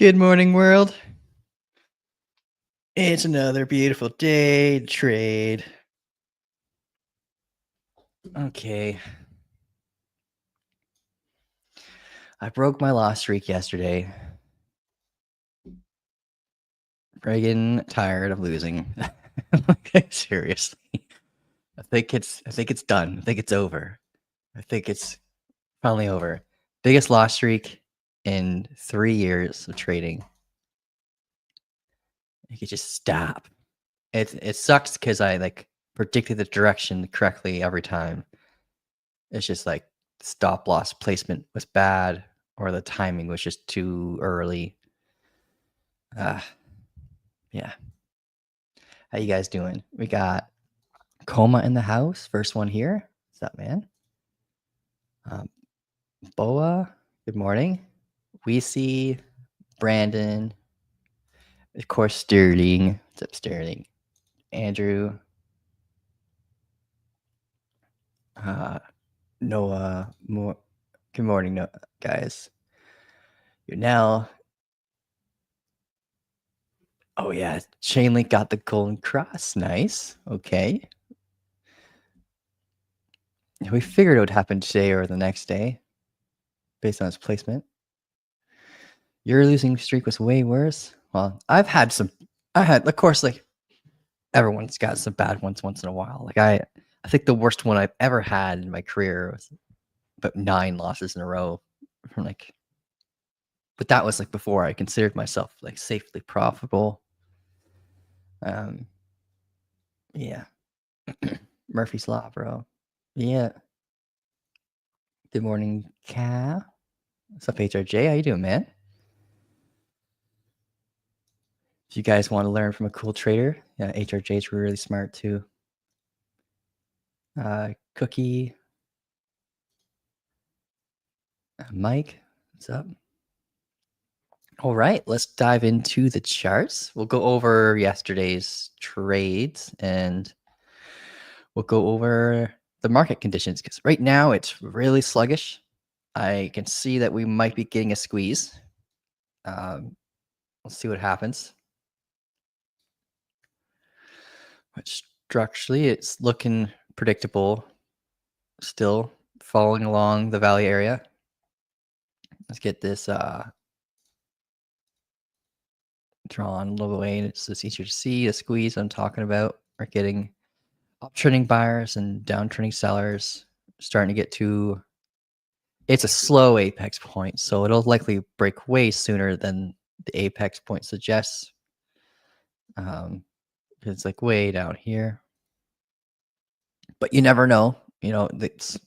Good morning, world. It's another beautiful day to trade. Okay. I broke my loss streak yesterday. Friggin' tired of losing. Okay, seriously. I think it's done. I think it's over. I think it's finally over. Biggest loss streak in 3 years of trading. You could just stop. It sucks because I predicted the direction correctly every time. It's just like stop loss placement was bad or the timing was just too early. Yeah. How you guys doing? We got Coma in the house. First one here. What's up, man? Boa, good morning. We see Brandon. Of course, Sterling. What's up, Sterling? Andrew. Noah. Good morning, guys. You're now. Oh, yeah. Chainlink got the golden cross. Nice. Okay. We figured it would happen today or the next day based on its placement. Your losing streak was way worse. Well, of course, like everyone's got some bad ones once in a while. Like I think the worst one I've ever had in my career was about 9 losses in a row. But that was like before I considered myself like safely profitable. Yeah. Murphy's Law, bro. Yeah. Good morning, Cal. What's up, HRJ? How you doing, man? If you guys want to learn from a cool trader, yeah, HRJ is really smart too. Cookie. Mike, what's up? All right, let's dive into the charts. We'll go over yesterday's trades and we'll go over the market conditions because right now it's really sluggish. I can see that we might be getting a squeeze. Let's see what happens. But structurally, it's looking predictable. Still following along the value area. Let's get this drawn a little away. It's just easier to see. The squeeze I'm talking about are getting uptrending buyers and downtrending sellers starting to get to. It's a slow apex point, so it'll likely break way sooner than the apex point suggests. It's like way down here, but you never know. You know, it's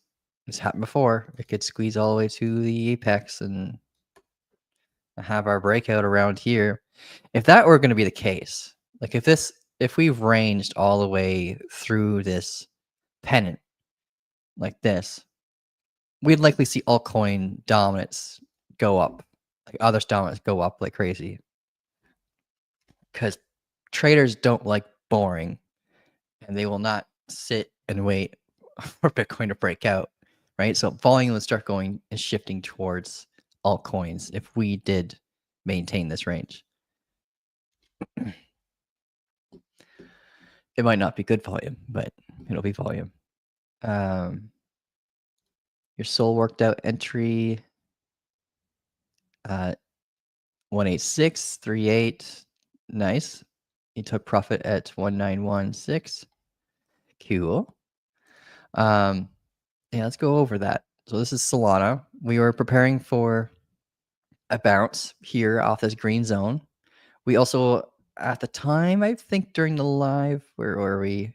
happened before. It could squeeze all the way to the apex and have our breakout around here. If that were going to be the case, like if we've ranged all the way through this pennant like this, we'd likely see altcoin dominance go up, like others dominance go up like crazy. Because traders don't like boring, and they will not sit and wait for Bitcoin to break out, right? So volume would start going and shifting towards altcoins if we did maintain this range. It might not be good volume, but it'll be volume. Your soul worked out entry 18638. Nice. You took profit at 1916. Cool. Yeah, let's go over that. So this is Solana. We were preparing for a bounce here off this green zone. We also, at the time, I think during the live, where were we?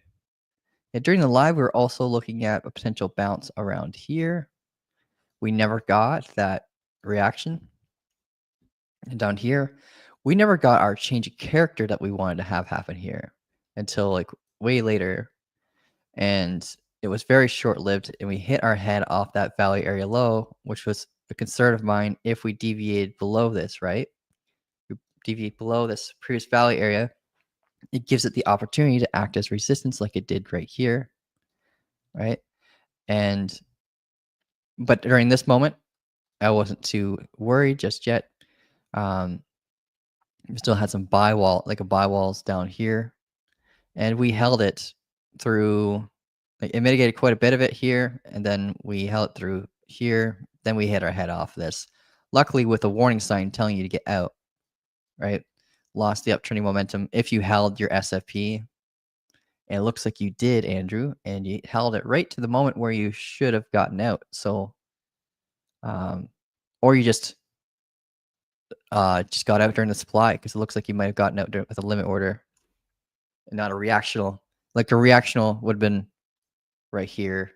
Yeah, during the live, we were also looking at a potential bounce around here. We never got that reaction. And down here, we never got our change of character that we wanted to have happen here until like way later. And it was very short-lived, and we hit our head off that value area low, which was a concern of mine if we deviated below this, right? We deviate below this previous value area, it gives it the opportunity to act as resistance like it did right here, right? But during this moment, I wasn't too worried just yet. We still had some buy wall, like a buy walls down here, and we held it through. Like, it mitigated quite a bit of it here, and then we held it through here. Then we hit our head off this. Luckily, with a warning sign telling you to get out, right? Lost the uptrending momentum if you held your SFP. And it looks like you did, Andrew, and you held it right to the moment where you should have gotten out. So, or you just got out during the supply, because it looks like you might have gotten out with a limit order and not a reactional. Like a reactional would have been right here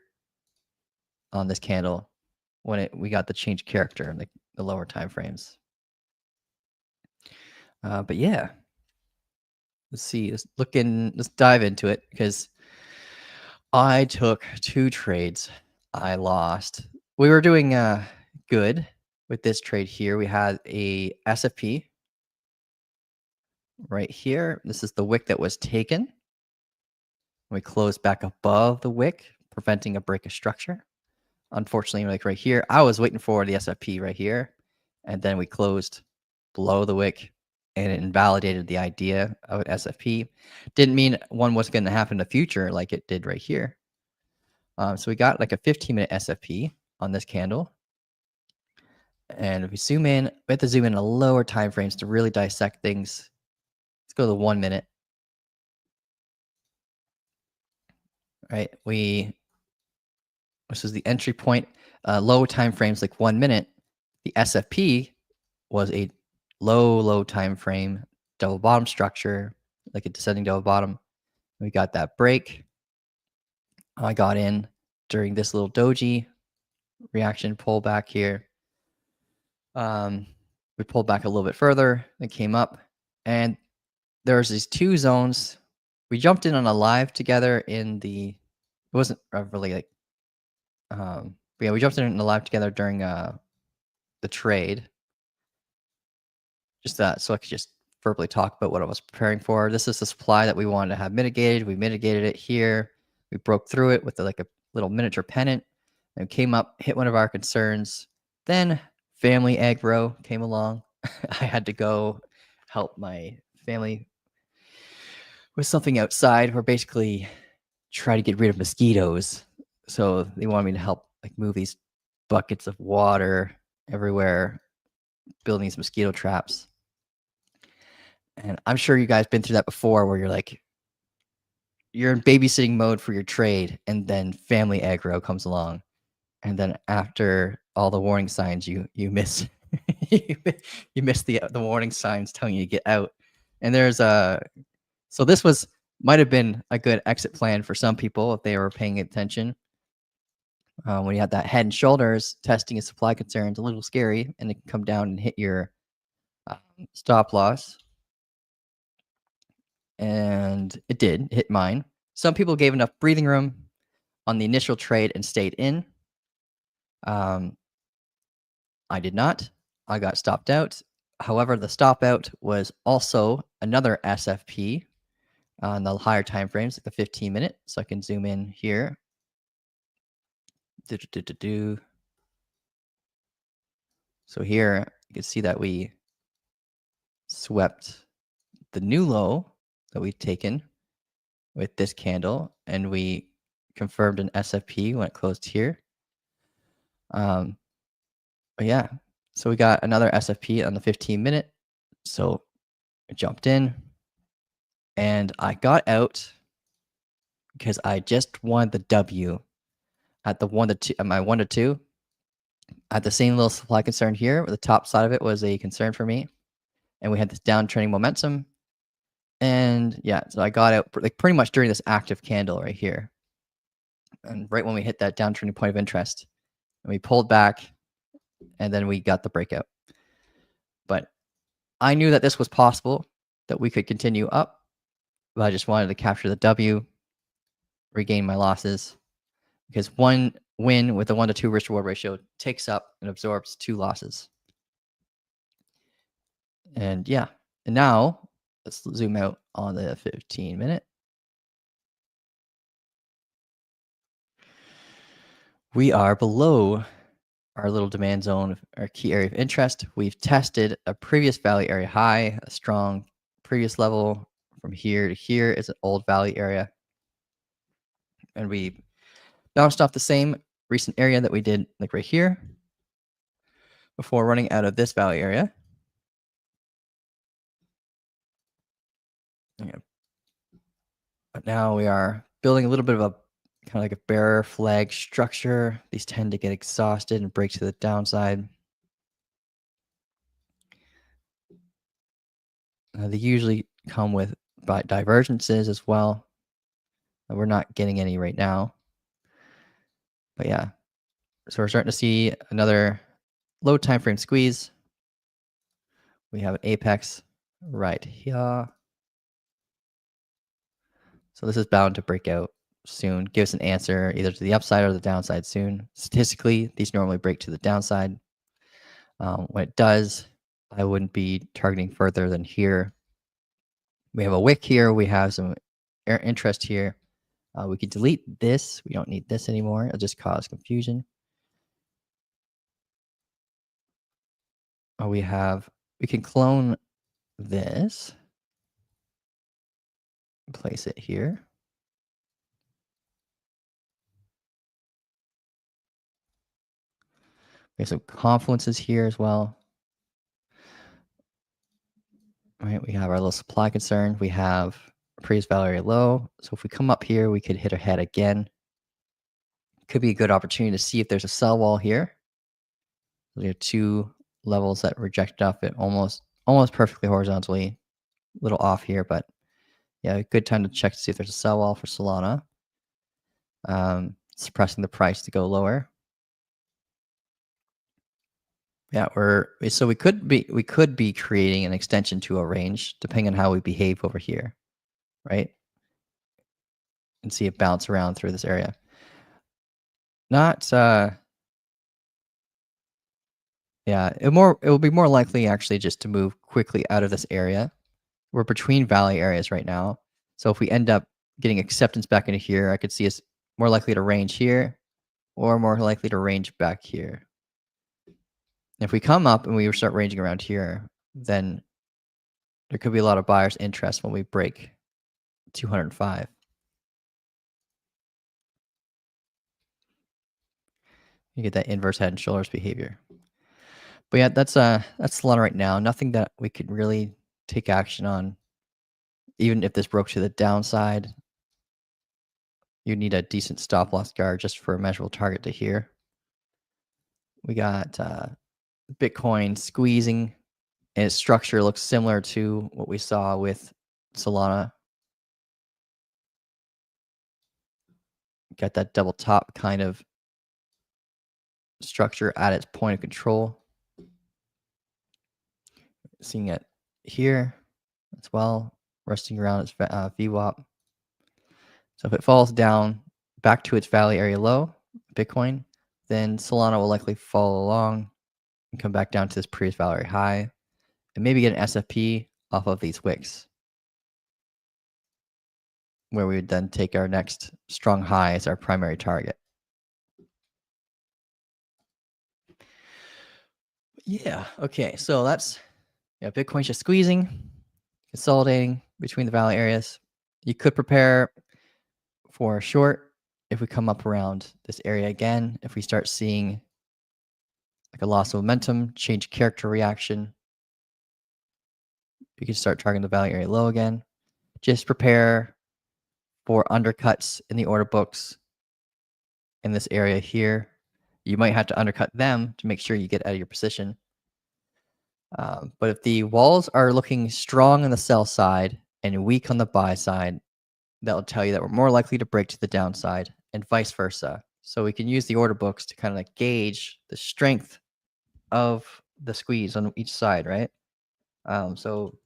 on this candle when we got the change character in the lower time frames. But yeah, let's see. Let's dive into it, because I took 2 trades. I lost. We were doing good with this trade here. We had a SFP right here. This is the wick that was taken. We closed back above the wick, preventing a break of structure. Unfortunately, like right here, I was waiting for the SFP right here, and then we closed below the wick, and it invalidated the idea of an SFP. Didn't mean one was going to happen in the future like it did right here. So we got like a 15-minute SFP on this candle. And if we zoom in, we have to zoom in a lower time frames to really dissect things. Let's go to the 1 minute. Right, this is the entry point. Low time frames like 1 minute. The SFP was a low time frame double bottom structure, like a descending double bottom. We got that break. I got in during this little doji reaction pullback here. We pulled back a little bit further, then came up, and there's these 2 zones. We jumped in on a live together in the. It wasn't really like. But yeah, we jumped in a live together during the trade. Just that, so I could just verbally talk about what I was preparing for. This is the supply that we wanted to have mitigated. We mitigated it here. We broke through it with like a little miniature pennant, and came up, hit one of our concerns. Then family aggro came along. I had to go help my family with something outside. We're basically trying to get rid of mosquitoes. So they wanted me to help like move these buckets of water everywhere, building these mosquito traps. And I'm sure you guys been through that before, where you're in babysitting mode for your trade, and then family aggro comes along, and then after all the warning signs, you miss you miss the warning signs telling you to get out. And there's so this might have been a good exit plan for some people if they were paying attention. When you have that head and shoulders testing a supply concern, it's a little scary, and it can come down and hit your stop loss. And it did hit mine. Some people gave enough breathing room on the initial trade and stayed in. I did not. I got stopped out. However, the stop out was also another SFP on the higher time frames, like the 15-minute. So I can zoom in here. So here you can see that we swept the new low that we've taken with this candle, and we confirmed an SFP when it closed here. But yeah, so we got another SFP on the 15-minute. So I jumped in, and I got out because I just wanted the W at the 1 to 2, at my 1 to 2. I had the same little supply concern here, where the top side of it was a concern for me, and we had this downtrending momentum. And yeah, so I got out like pretty much during this active candle right here, and right when we hit that downtrending point of interest, and we pulled back, and then we got the breakout. But I knew that this was possible, that we could continue up, but I just wanted to capture the W, regain my losses, because one win with a 1 to 2 risk reward ratio takes up and absorbs 2 losses. And yeah, and now let's zoom out on the 15-minute. We are below our little demand zone, our key area of interest. We've tested a previous value area high, a strong previous level from here to here is an old value area. And we bounced off the same recent area that we did like right here before running out of this value area. Yeah. But now we are building a little bit of a kind of like a bear flag structure. These tend to get exhausted and break to the downside. They usually come with divergences as well. We're not getting any right now. But yeah, so we're starting to see another low time frame squeeze. We have an apex right here. So this is bound to break out soon. Give us an answer either to the upside or the downside soon. Statistically, these normally break to the downside. When it does, I wouldn't be targeting further than here. We have a wick here. We have some interest here. We can delete this. We don't need this anymore. It'll just cause confusion. We can clone this, place it here. We have some confluences here as well. All right, we have our little supply concern. We have previous value area low. So if we come up here, we could hit our head again. Could be a good opportunity to see if there's a sell wall here. We have two levels that reject off it almost perfectly horizontally. A little off here, but yeah, good time to check to see if there's a sell wall for Solana. Suppressing the price to go lower. Yeah, we could be creating an extension to a range depending on how we behave over here, right? And see it bounce around through this area. Not yeah, it will be more likely actually just to move quickly out of this area. We're between valley areas right now. So if we end up getting acceptance back into here, I could see us more likely to range here or more likely to range back here. If we come up and we start ranging around here, then there could be a lot of buyers' interest when we break 205. You get that inverse head and shoulders behavior. But yeah, that's Solana right now. Nothing that we could really take action on. Even if this broke to the downside, you need a decent stop loss guard just for a measurable target to here. We got Bitcoin squeezing, and its structure looks similar to what we saw with Solana. Got that double top kind of structure at its point of control. Seeing it here as well, resting around its VWAP. So if it falls down back to its valley area low, Bitcoin, then Solana will likely follow along and come back down to this previous valley area high and maybe get an SFP off of these wicks, where we would then take our next strong high as our primary target. Yeah, okay, so that's Bitcoin's just squeezing, consolidating between the valley areas. You could prepare for a short if we come up around this area again, if we start seeing like a loss of momentum, change character reaction, you can start targeting the value area low again. Just prepare for undercuts in the order books in this area here. You might have to undercut them to make sure you get out of your position. But if the walls are looking strong on the sell side and weak on the buy side, that'll tell you that we're more likely to break to the downside and vice versa. So we can use the order books to kind of like gauge the strength of the squeeze on each side, right? So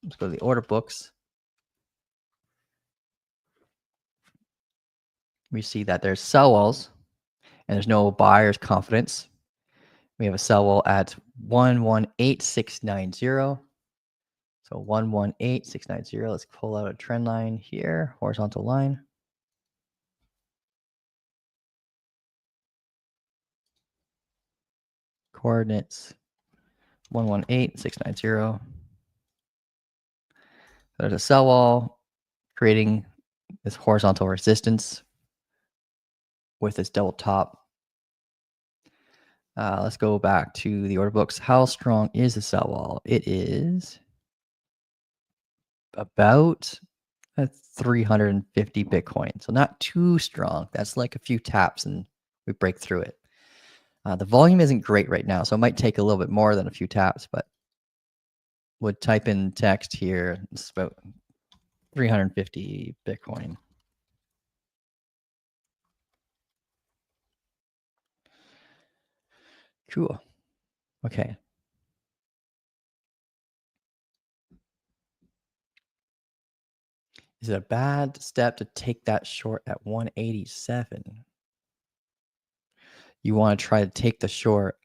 let's go to the order books. We see that there's sell walls and there's no buyer's confidence. We have a sell wall at 118690. So 118690. Let's pull out a trend line here, horizontal line. coordinates 118,690. There's a cell wall creating this horizontal resistance with this double top. Let's go back to the order books. How strong is the cell wall? It is about 350 Bitcoin. So not too strong. That's like a few taps and we break through it. The volume isn't great right now, so it might take a little bit more than a few taps, but would type in text here. It's about 350 Bitcoin. Cool. Okay. Is it a bad step to take that short at 187? You want to try to take the short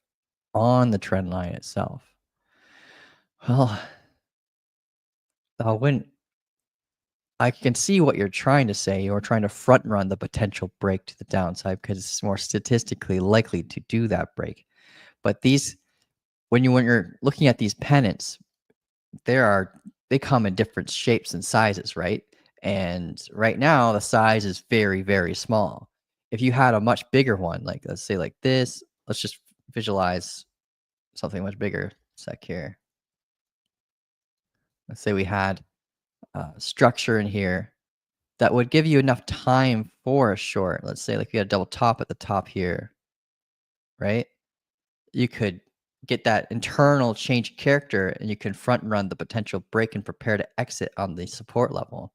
on the trend line itself. Well, I can see what you're trying to say. You're trying to front run the potential break to the downside because it's more statistically likely to do that break. But when you're looking at these pennants, they come in different shapes and sizes, right? And right now the size is very, very small. If you had a much bigger one, like let's say like this, let's just visualize something much bigger. Sec here. Let's say we had structure in here that would give you enough time for a short. Let's say like you had a double top at the top here, right? You could get that internal change of character and you can front run the potential break and prepare to exit on the support level.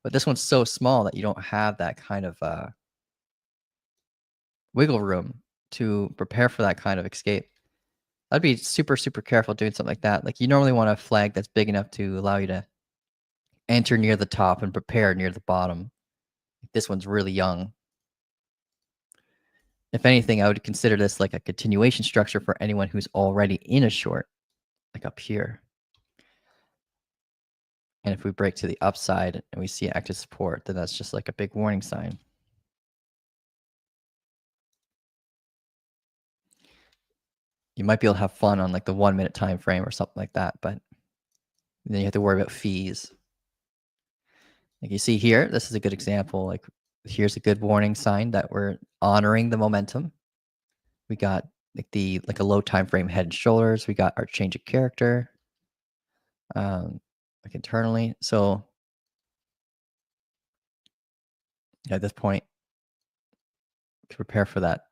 But this one's so small that you don't have that kind of wiggle room to prepare for that kind of escape. I'd be super, super careful doing something like that. Like you normally want a flag that's big enough to allow you to enter near the top and prepare near the bottom. This one's really young. If anything, I would consider this like a continuation structure for anyone who's already in a short, like up here. And if we break to the upside and we see active support, then that's just like a big warning sign. You might be able to have fun on like the 1 minute time frame or something like that, but then you have to worry about fees. Like you see here, this is a good example. Like here's a good warning sign that we're honoring the momentum. We got like a low time frame head and shoulders. We got our change of character, like internally. So at this point, to prepare for that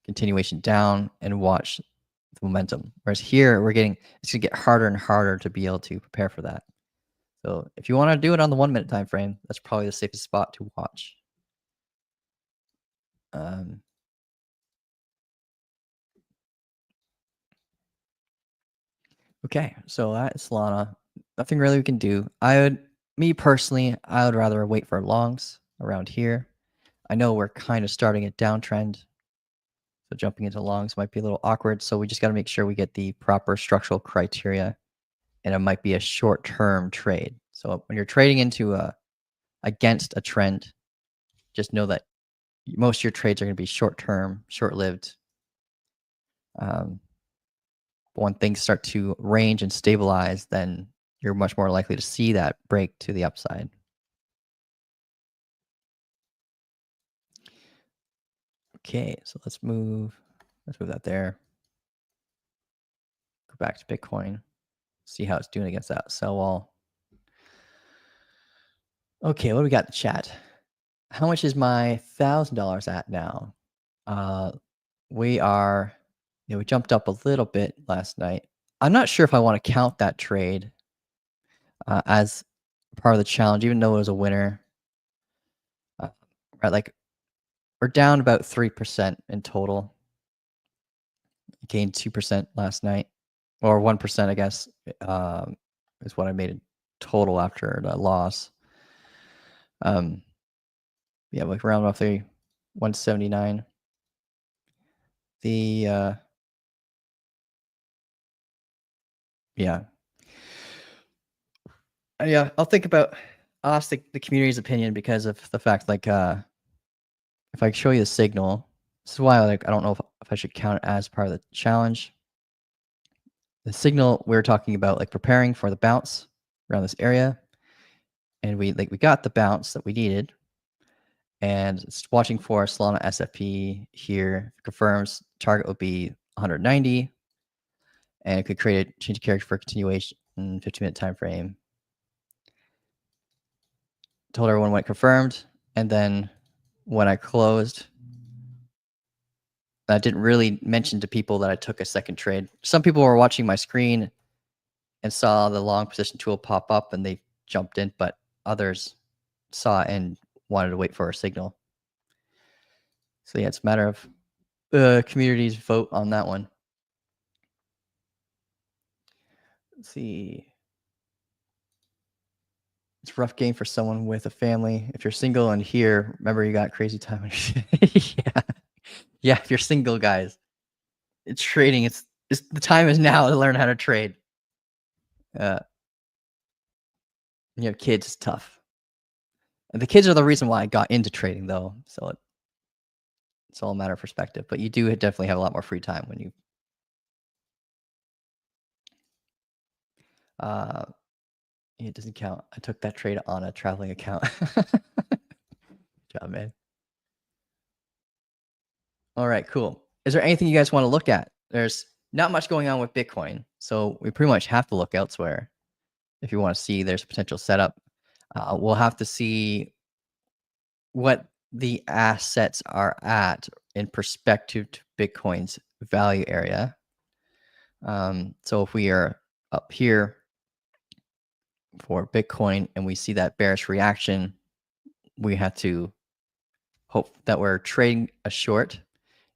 continuation down and watch the momentum. Whereas here, it's gonna get harder and harder to be able to prepare for that. So if you want to do it on the 1 minute time frame, that's probably the safest spot to watch. Okay, so that's Solana. Nothing really we can do. Me personally, I would rather wait for longs around here. I know we're kind of starting a downtrend, so jumping into longs might be a little awkward. So we just got to make sure we get the proper structural criteria, and it might be a short-term trade. So when you're trading against a trend, just know that most of your trades are going to be short-term, short-lived. When things start to range and stabilize, then you're much more likely to see that break to the upside. Okay, so let's move that there. Go back to Bitcoin, see how it's doing against that sell wall. Okay, what do we got in the chat? How much is my $1,000 at now? We jumped up a little bit last night. I'm not sure if I want to count that trade as part of the challenge, even though it was a winner. Right, like we're down about 3% in total. Gained 2% last night, or 1%, I guess, is what I made in total after the loss. Yeah, like around roughly 179. Yeah. Yeah, I'll ask the community's opinion because of the fact, like, if I show you the signal, this is why, like, I don't know if if I should count it as part of the challenge. The signal we were talking about, like preparing for the bounce around this area, and we got the bounce that we needed, and it's watching for Solana SFP here. If it confirms target will be 190, and it could create a change of character for continuation in 15-minute time frame. Told everyone when it confirmed, and then when I closed, I didn't really mention to people that I took a second trade. Some people were watching my screen and saw the long position tool pop up and they jumped in, but others saw it and wanted to wait for a signal. So yeah, it's a matter of the community's vote on that one. Let's see. It's a rough game for someone with a family. If you're single and here, remember you got crazy time. Yeah. Yeah, if you're single, guys. It's trading. It's the time is now to learn how to trade. You have kids, it's tough. And the kids are the reason why I got into trading, though. So it's all a matter of perspective. But you do definitely have a lot more free time when you. It doesn't count. I took that trade on a traveling account. Good job, man. All right, cool. Is there anything you guys want to look at? There's not much going on with Bitcoin, so we pretty much have to look elsewhere if you want to see there's potential setup. We'll have to see what the assets are at in perspective to Bitcoin's value area. So if we are up here for Bitcoin and we see that bearish reaction, we have to hope that we're trading a short.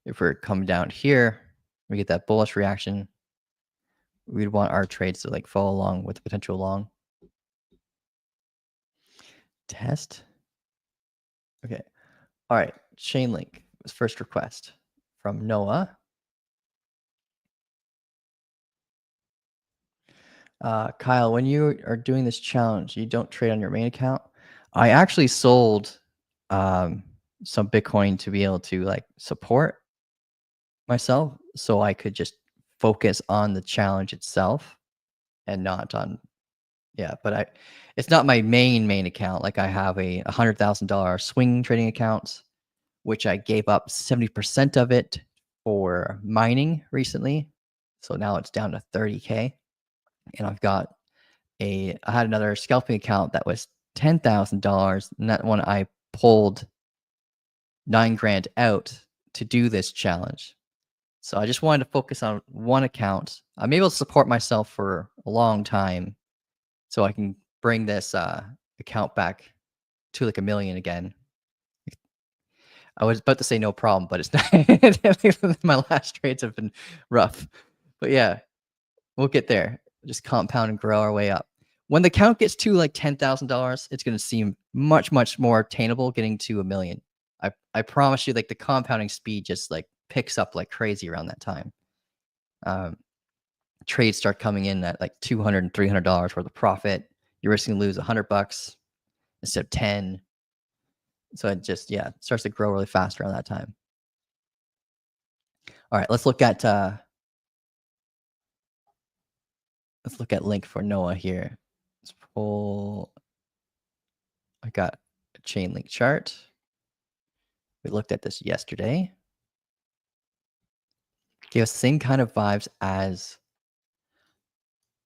If we're coming down here, we get that bullish reaction. We'd want our trades to like follow along with the potential long. Test. Okay. All right. Chainlink was first request from Noah. Kyle, when you are doing this challenge, you don't trade on your main account. I actually sold some Bitcoin to be able to like support myself, so I could just focus on the challenge itself and not on. Yeah, but it's not my main account. Like I have a $100,000 swing trading account, which I gave up 70% of it for mining recently. So now it's down to 30K. And I had another scalping account that was $10,000. And that one I pulled 9 grand out to do this challenge. So I just wanted to focus on one account. I'm able to support myself for a long time so I can bring this account back to like 1 million again. I was about to say no problem, but it's not. My last trades have been rough. But yeah, we'll get there. Just compound and grow our way up. When the count gets to like $10,000, it's going to seem much more attainable getting to 1 million. I promise you, like the compounding speed just like picks up like crazy around that time. Trades start coming in at like $200 and $300 worth of profit. You're risking to lose $100 instead of 10. So it just starts to grow really fast around that time. All right, let's look at link for Noah here. Let's pull. I got a chain link chart. We looked at this yesterday. Gave us the same kind of vibes as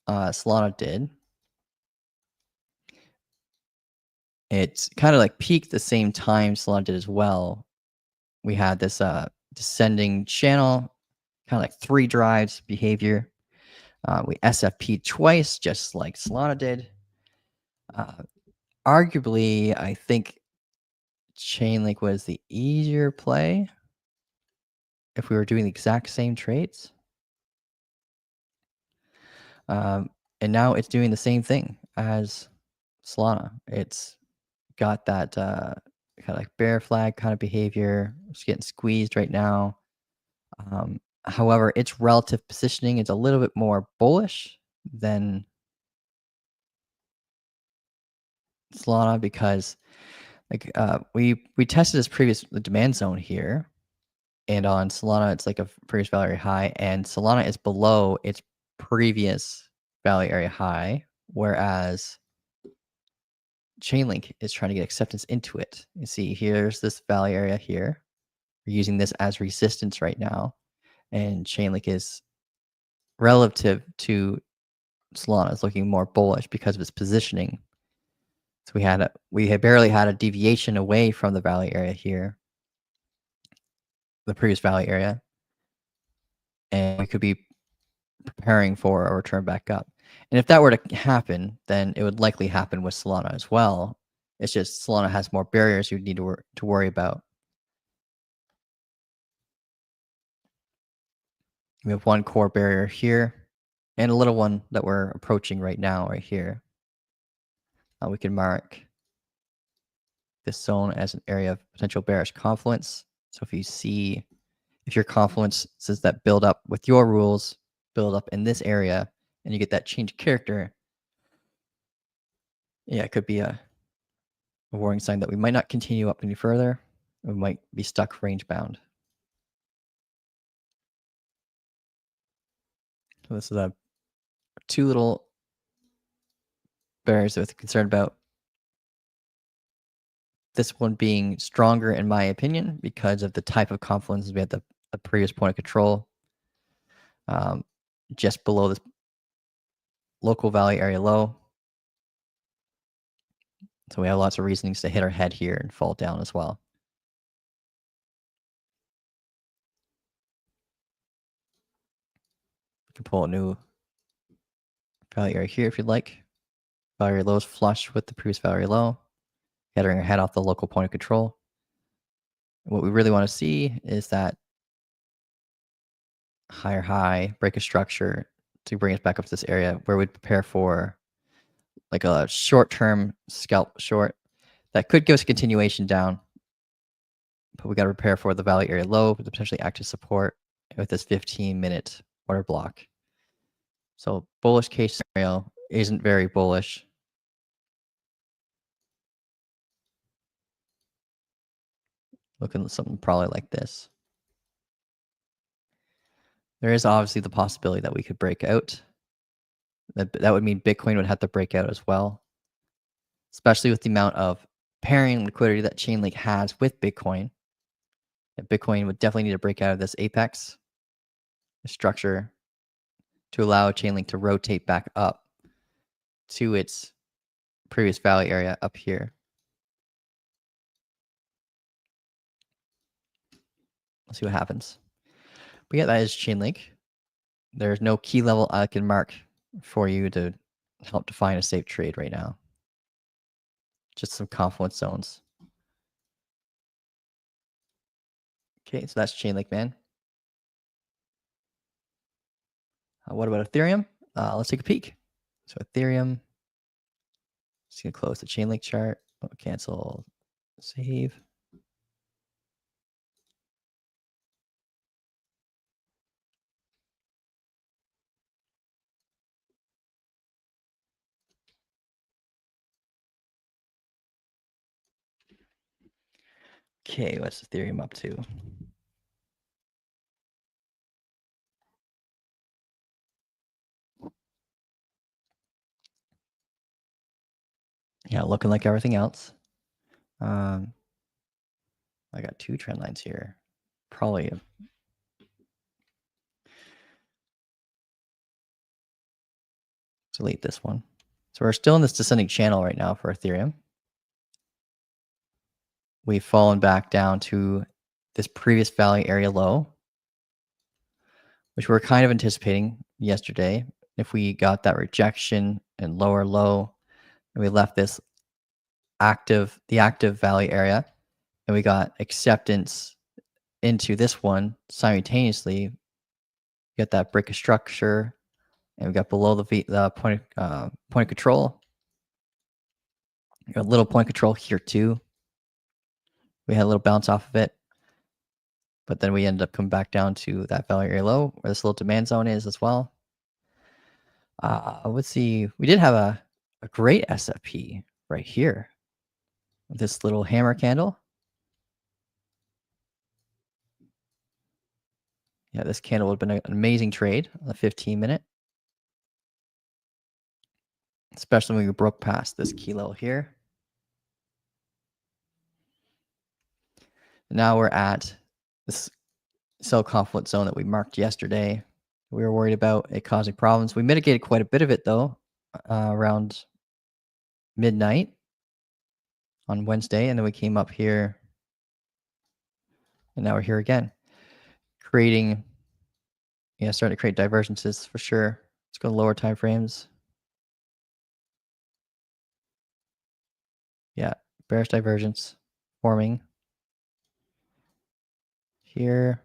Solana did. It's kind of like peaked the same time Solana did as well. We had this descending channel, kind of like 3 drives behavior. We SFP'd twice, just like Solana did. Arguably, I think Chainlink was the easier play if we were doing the exact same trades. And now it's doing the same thing as Solana. It's got that kind of like bear flag kind of behavior. It's getting squeezed right now. However, its relative positioning is a little bit more bullish than Solana because like we tested this previous demand zone here, And on Solana, it's like a previous value area high, and Solana is below its previous value area high, whereas Chainlink is trying to get acceptance into it. You see, here's this value area here. We're using this as resistance right now, and Chainlink is relative to Solana is looking more bullish because of its positioning. So we had barely had a deviation away from the value area here, the previous value area, and we could be preparing for a return back up. And if that were to happen, then it would likely happen with Solana as well. It's just Solana has more barriers you need to worry about. We have one core barrier here, and a little one that we're approaching right now, right here. We can mark this zone as an area of potential bearish confluence. So if your confluences that build up with your rules build up in this area, and you get that change character, yeah, it could be a warning sign that we might not continue up any further. We might be stuck range bound. So this is two little barriers that we're concerned about. This one being stronger, in my opinion, because of the type of confluences we had the previous point of control, just below this local value area low. So we have lots of reasonings to hit our head here and fall down as well. You can pull a new value area here if you'd like. Value area low is flush with the previous value area low, getting our head off the local point of control. What we really want to see is that higher high, break a structure to bring us back up to this area where we'd prepare for like a short-term scalp short that could give us a continuation down, but we got to prepare for the value area low with the potentially active support with this 15-minute order block. So bullish case scenario isn't very bullish. Looking at something probably like this. There is obviously the possibility that we could break out. That would mean Bitcoin would have to break out as well, especially with the amount of pairing liquidity that Chainlink has with Bitcoin. Bitcoin would definitely need to break out of this apex structure to allow Chainlink to rotate back up to its previous value area up here. Let's see what happens. But yeah, that is Chainlink. There's no key level I can mark for you to help define a safe trade right now. Just some confluence zones. Okay, so that's Chainlink, man. What about Ethereum? Let's take a peek. So Ethereum, just gonna close the Chainlink chart. Oh, cancel, save. Okay, what's Ethereum up to? Yeah, looking like everything else. I got two trend lines here. Probably delete this one. So we're still in this descending channel right now for Ethereum. We've fallen back down to this previous value area low, which we're kind of anticipating yesterday. If we got that rejection and lower low, and we left this the active value area, and we got acceptance into this one simultaneously, get that break of structure, and we got below the point of control. We got a little point control here too. We had a little bounce off of it, but then we ended up coming back down to that value area low where this little demand zone is as well. Let's see. We did have a great SFP right here. This little hammer candle. Yeah, this candle would have been an amazing trade on the 15-minute, especially when we broke past this key level here. Now we're at this sell confluence zone that we marked yesterday. We were worried about it causing problems. We mitigated quite a bit of it though, around midnight on Wednesday, and then we came up here, and now we're here again, creating, starting to create divergences for sure. Let's go lower time frames. Yeah, bearish divergence forming here.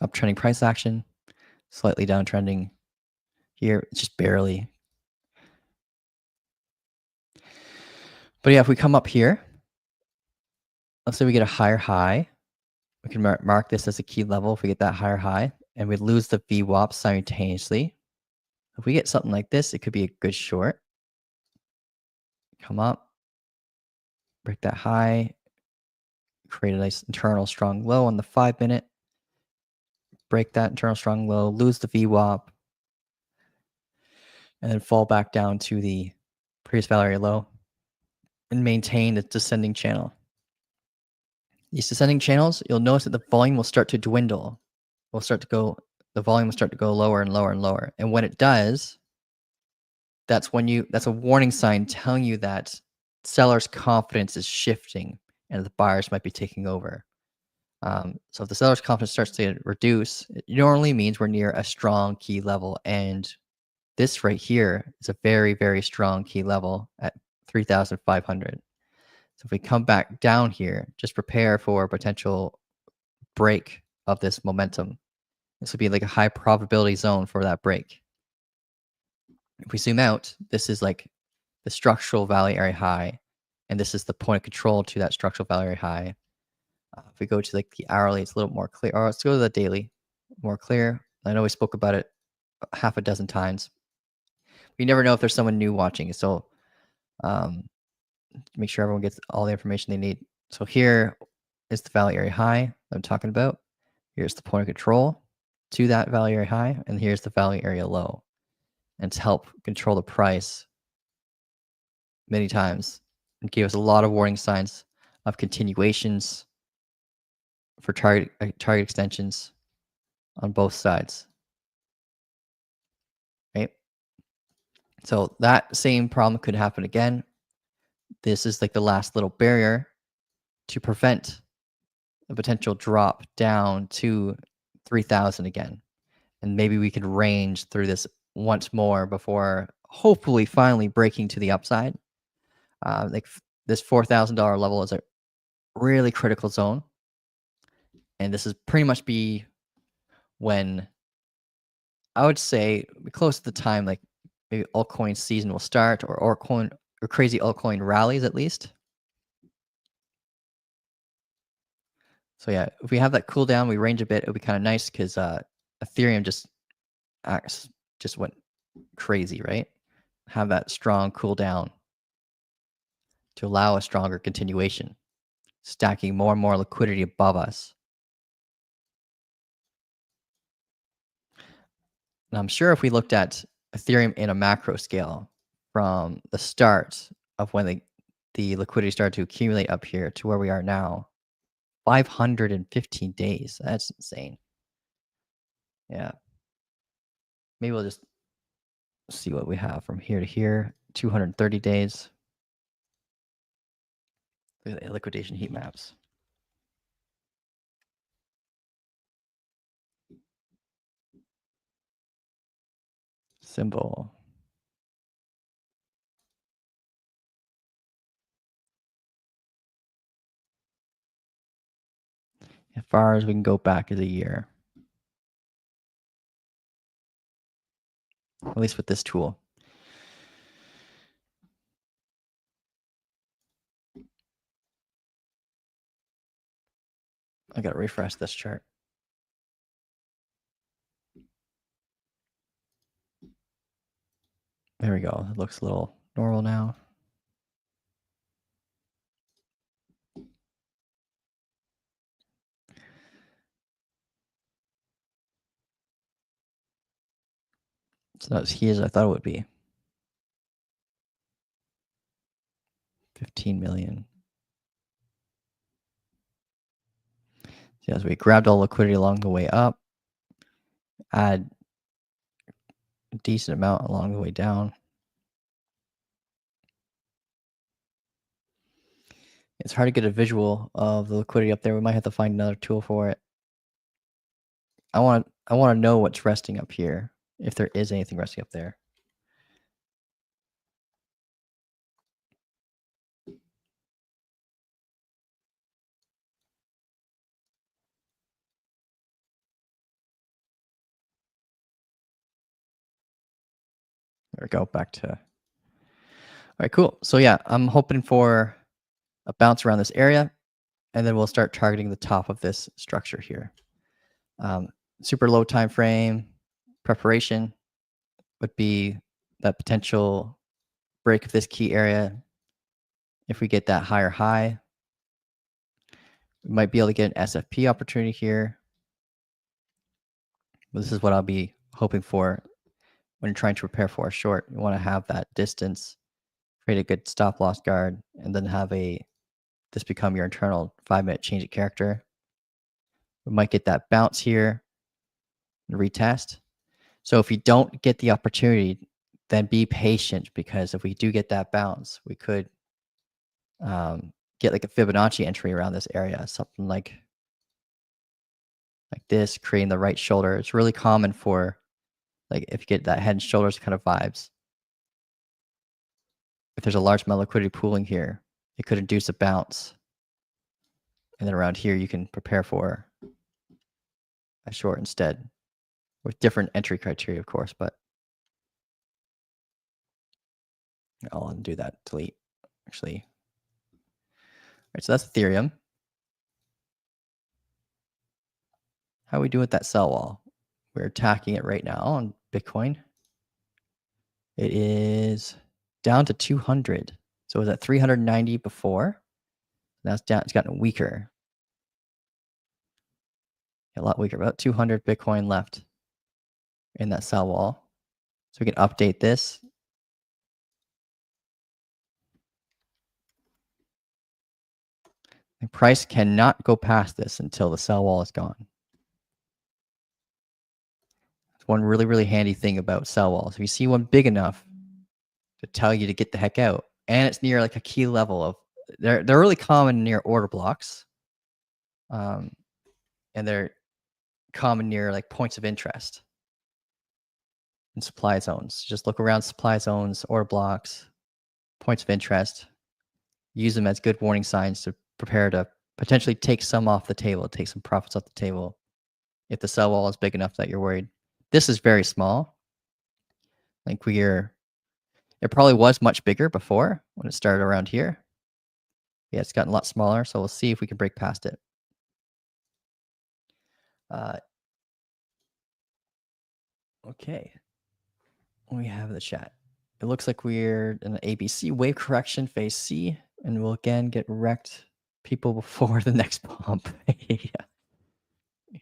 Uptrending price action, slightly downtrending here, just barely. But yeah, if we come up here, let's say we get a higher high, we can mark this as a key level if we get that higher high, and we lose the VWAP simultaneously. If we get something like this, it could be a good short. Come up, break that high, create a nice internal strong low on the 5-minute, break that internal strong low, lose the VWAP, and then fall back down to the previous value area low and maintain the descending channel. These descending channels, you'll notice that the volume will start to dwindle. The volume will start to go lower and lower and lower. And when it does, that's a warning sign telling you that sellers' confidence is shifting and the buyers might be taking over. So if the seller's confidence starts to reduce, it normally means we're near a strong key level. And this right here is a very, very strong key level at 3,500. So if we come back down here, just prepare for a potential break of this momentum. This would be like a high probability zone for that break. If we zoom out, this is like the structural value area high, and this is the point of control to that structural value area high. If we go to like the hourly, it's a little more clear. Or let's go to the daily, more clear. I know we spoke about it half a dozen times. We never know if there's someone new watching, so make sure everyone gets all the information they need. So here is the value area high I'm talking about. Here's the point of control to that value area high, and here's the value area low. And to help control the price many times, and gave us a lot of warning signs of continuations for target extensions on both sides. Right? So that same problem could happen again. This is like the last little barrier to prevent a potential drop down to 3,000 again. And maybe we could range through this once more before hopefully finally breaking to the upside. This $4,000 level is a really critical zone. And this is pretty much be when I would say close to the time like maybe altcoin season will start, or crazy altcoin rallies at least. So yeah, if we have that cool down, we range a bit, it would be kind of nice because Ethereum just went crazy, right? Have that strong cool down to allow a stronger continuation, stacking more and more liquidity above us. And I'm sure if we looked at Ethereum in a macro scale from the start of when the liquidity started to accumulate up here to where we are now, 515 days. That's insane. Yeah. Maybe we'll just see what we have from here to here. 230 days. Look at the liquidation heat maps. Symbol. As far as we can go back is a year. At least with this tool. I gotta refresh this chart. There we go. It looks a little normal now. It's not as huge as I thought it would be. 15 million. So as we grabbed all liquidity along the way up, add a decent amount along the way down. It's hard to get a visual of the liquidity up there. We might have to find another tool for it. I want to know what's resting up here, if there is anything resting up there. There we go. Back to. All right, cool. So yeah, I'm hoping for a bounce around this area, and then we'll start targeting the top of this structure here. Super low time frame preparation would be that potential break of this key area. If we get that higher high, we might be able to get an SFP opportunity here. This is what I'll be hoping for when you're trying to prepare for a short. You want to have that distance, create a good stop loss guard, and then have this become your internal 5-minute change of character. We might get that bounce here and retest. So if you don't get the opportunity, then be patient, because if we do get that bounce, we could get like a Fibonacci entry around this area, something like this, creating the right shoulder. It's really common for, like, if you get that head and shoulders kind of vibes. If there's a large amount of liquidity pooling here, it could induce a bounce. And then around here, you can prepare for a short instead, with different entry criteria, of course, but I'll undo that, delete, actually. All right, so that's Ethereum. How are we doing with that sell wall? We're attacking it right now on Bitcoin. It is down to 200. So it was at 390 before. Now it's down. It's gotten weaker. A lot weaker. About 200 Bitcoin left in that sell wall. So we can update this. The price cannot go past this until the sell wall is gone. It's one really, really handy thing about sell walls. If you see one big enough to tell you to get the heck out, and it's near like a key level of, they're really common near order blocks, and they're common near like points of interest and supply zones. Just look around supply zones, order blocks, points of interest. Use them as good warning signs to prepare to potentially take some off the table, take some profits off the table if the sell wall is big enough that you're worried. This is very small. Like it probably was much bigger before when it started around here. Yeah, it's gotten a lot smaller, so we'll see if we can break past it. Okay. We have the chat. It looks like we're in an ABC wave correction phase C, and we'll again get wrecked people before the next pump.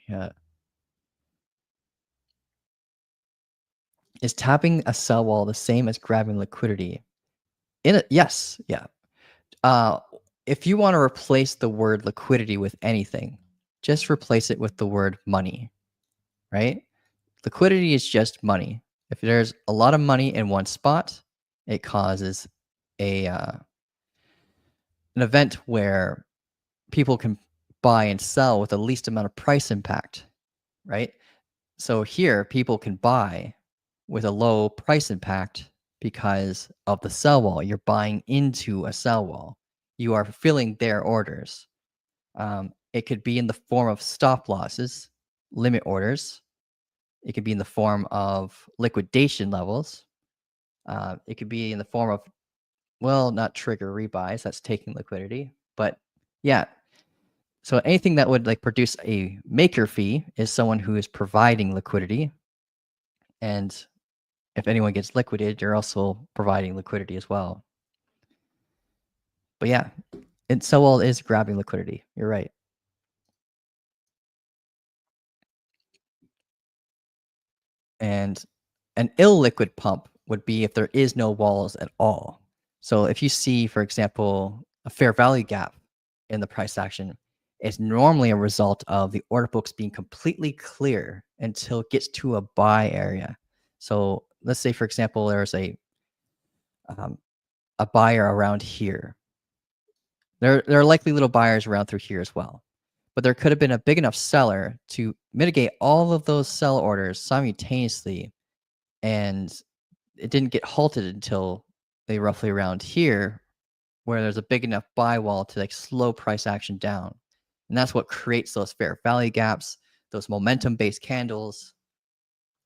Yeah. Is tapping a sell wall the same as grabbing liquidity? Yes. Yeah. If you want to replace the word liquidity with anything, just replace it with the word money, right? Liquidity is just money. If there's a lot of money in one spot, it causes an event where people can buy and sell with the least amount of price impact, right? So here, people can buy with a low price impact because of the sell wall. You're buying into a sell wall. You are fulfilling their orders. It could be in the form of stop losses, limit orders. It could be in the form of liquidation levels. It could be in the form of, well, not trigger rebuys. That's taking liquidity. But yeah, so anything that would like produce a maker fee is someone who is providing liquidity. And if anyone gets liquidated, you're also providing liquidity as well. But yeah, and sell wall is grabbing liquidity. You're right. And An illiquid pump would be if there is no walls at all. So if you see, for example, a fair value gap in the price action, it's normally a result of the order books being completely clear until it gets to a buy area. So let's say, for example, there's um, a buyer around here. There are likely little buyers around through here as well. But there could have been a big enough seller to mitigate all of those sell orders simultaneously, and it didn't get halted until they roughly around here, where there's a big enough buy wall to like slow price action down. And that's what creates those fair value gaps, those momentum based candles,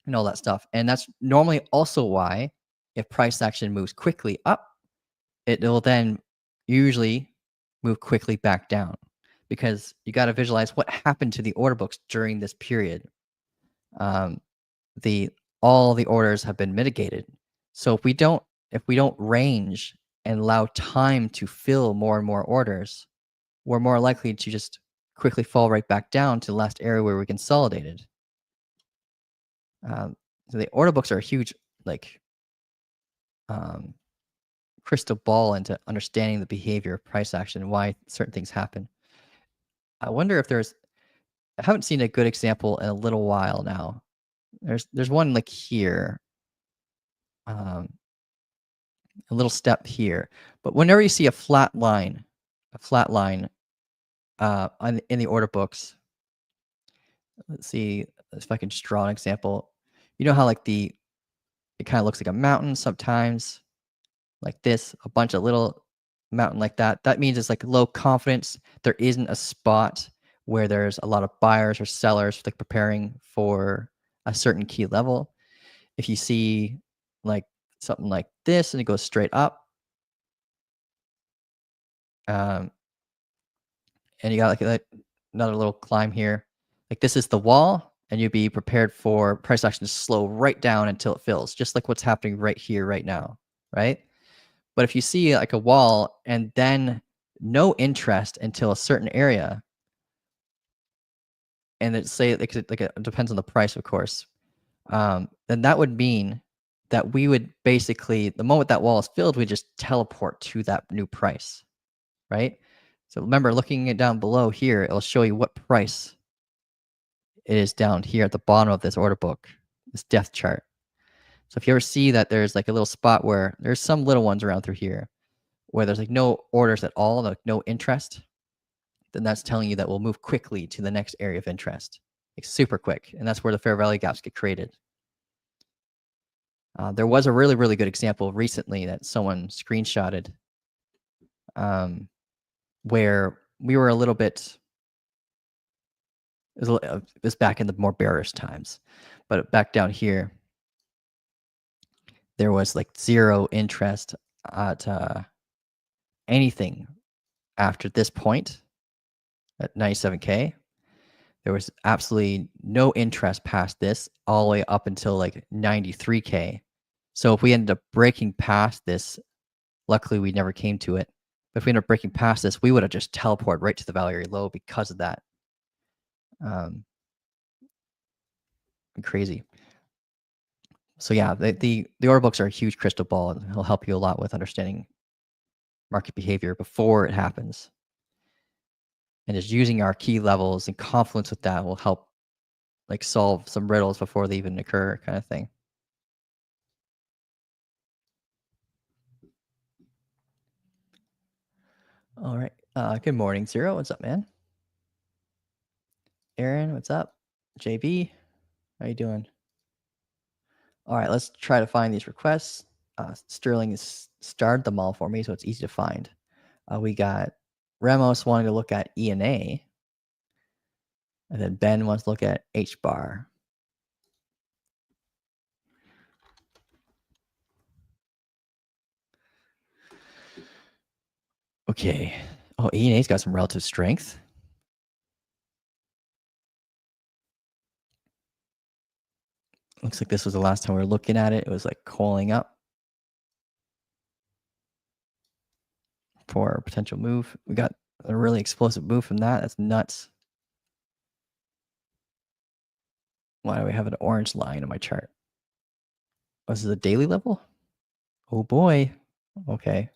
and all that stuff. And that's normally also why, if price action moves quickly up, it will then usually move quickly back down, because you got to visualize what happened to the order books during this period. Um, the all the orders have been mitigated. So if we don't range and allow time to fill more and more orders, we're more likely to just quickly fall right back down to the last area where we consolidated. So the order books are a huge like um, crystal ball into understanding the behavior of price action and why certain things happen. I wonder if I haven't seen a good example in a little while now. There's one like here, um, a little step here. But whenever you see a flat line in the order books, let's see if I can just draw an example. You know how like it kind of looks like a mountain sometimes, like this, a bunch of little mountain like that. That means it's like low confidence. There isn't a spot where there's a lot of buyers or sellers like preparing for a certain key level. If you see like something like this and it goes straight up, um, and you got like another little climb here, like this is the wall, and you'd be prepared for price action to slow right down until it fills, just like what's happening right here, right now, right? But if you see like a wall and then no interest until a certain area, and it say it depends on the price, of course, then that would mean that we would basically, the moment that wall is filled, we just teleport to that new price, right? So remember, looking it down below here, it'll show you what price it is down here at the bottom of this order book, this depth chart. So if you ever see that there's like a little spot where there's some little ones around through here where there's like no orders at all, like no interest, then that's telling you that we'll move quickly to the next area of interest, like super quick. And that's where the fair value gaps get created. There was a really, really good example recently that someone screenshotted, where we were a little bit, it was back in the more bearish times, but back down here, there was like zero interest at anything after this point at 97K. There was absolutely no interest past this all the way up until like 93K. So if we ended up breaking past this, luckily we never came to it. But if we ended up breaking past this, we would have just teleported right to the value low because of that. Crazy. So yeah, the order books are a huge crystal ball, and it'll help you a lot with understanding market behavior before it happens. And just using our key levels and confluence with that will help like solve some riddles before they even occur, kind of thing. All right. Good morning, Zero. What's up, man? Aaron, what's up? JB, how you doing? All right, let's try to find these requests. Sterling has starred them all for me, so it's easy to find. We got Ramos wanting to look at ENA, and then Ben wants to look at H bar. Okay. Oh, ENA's got some relative strength. Looks like this was the last time we were looking at it. It was like coiling up for a potential move. We got a really explosive move from that. That's nuts. Why do we have an orange line on my chart? Oh, this is a daily level? Oh boy. Okay.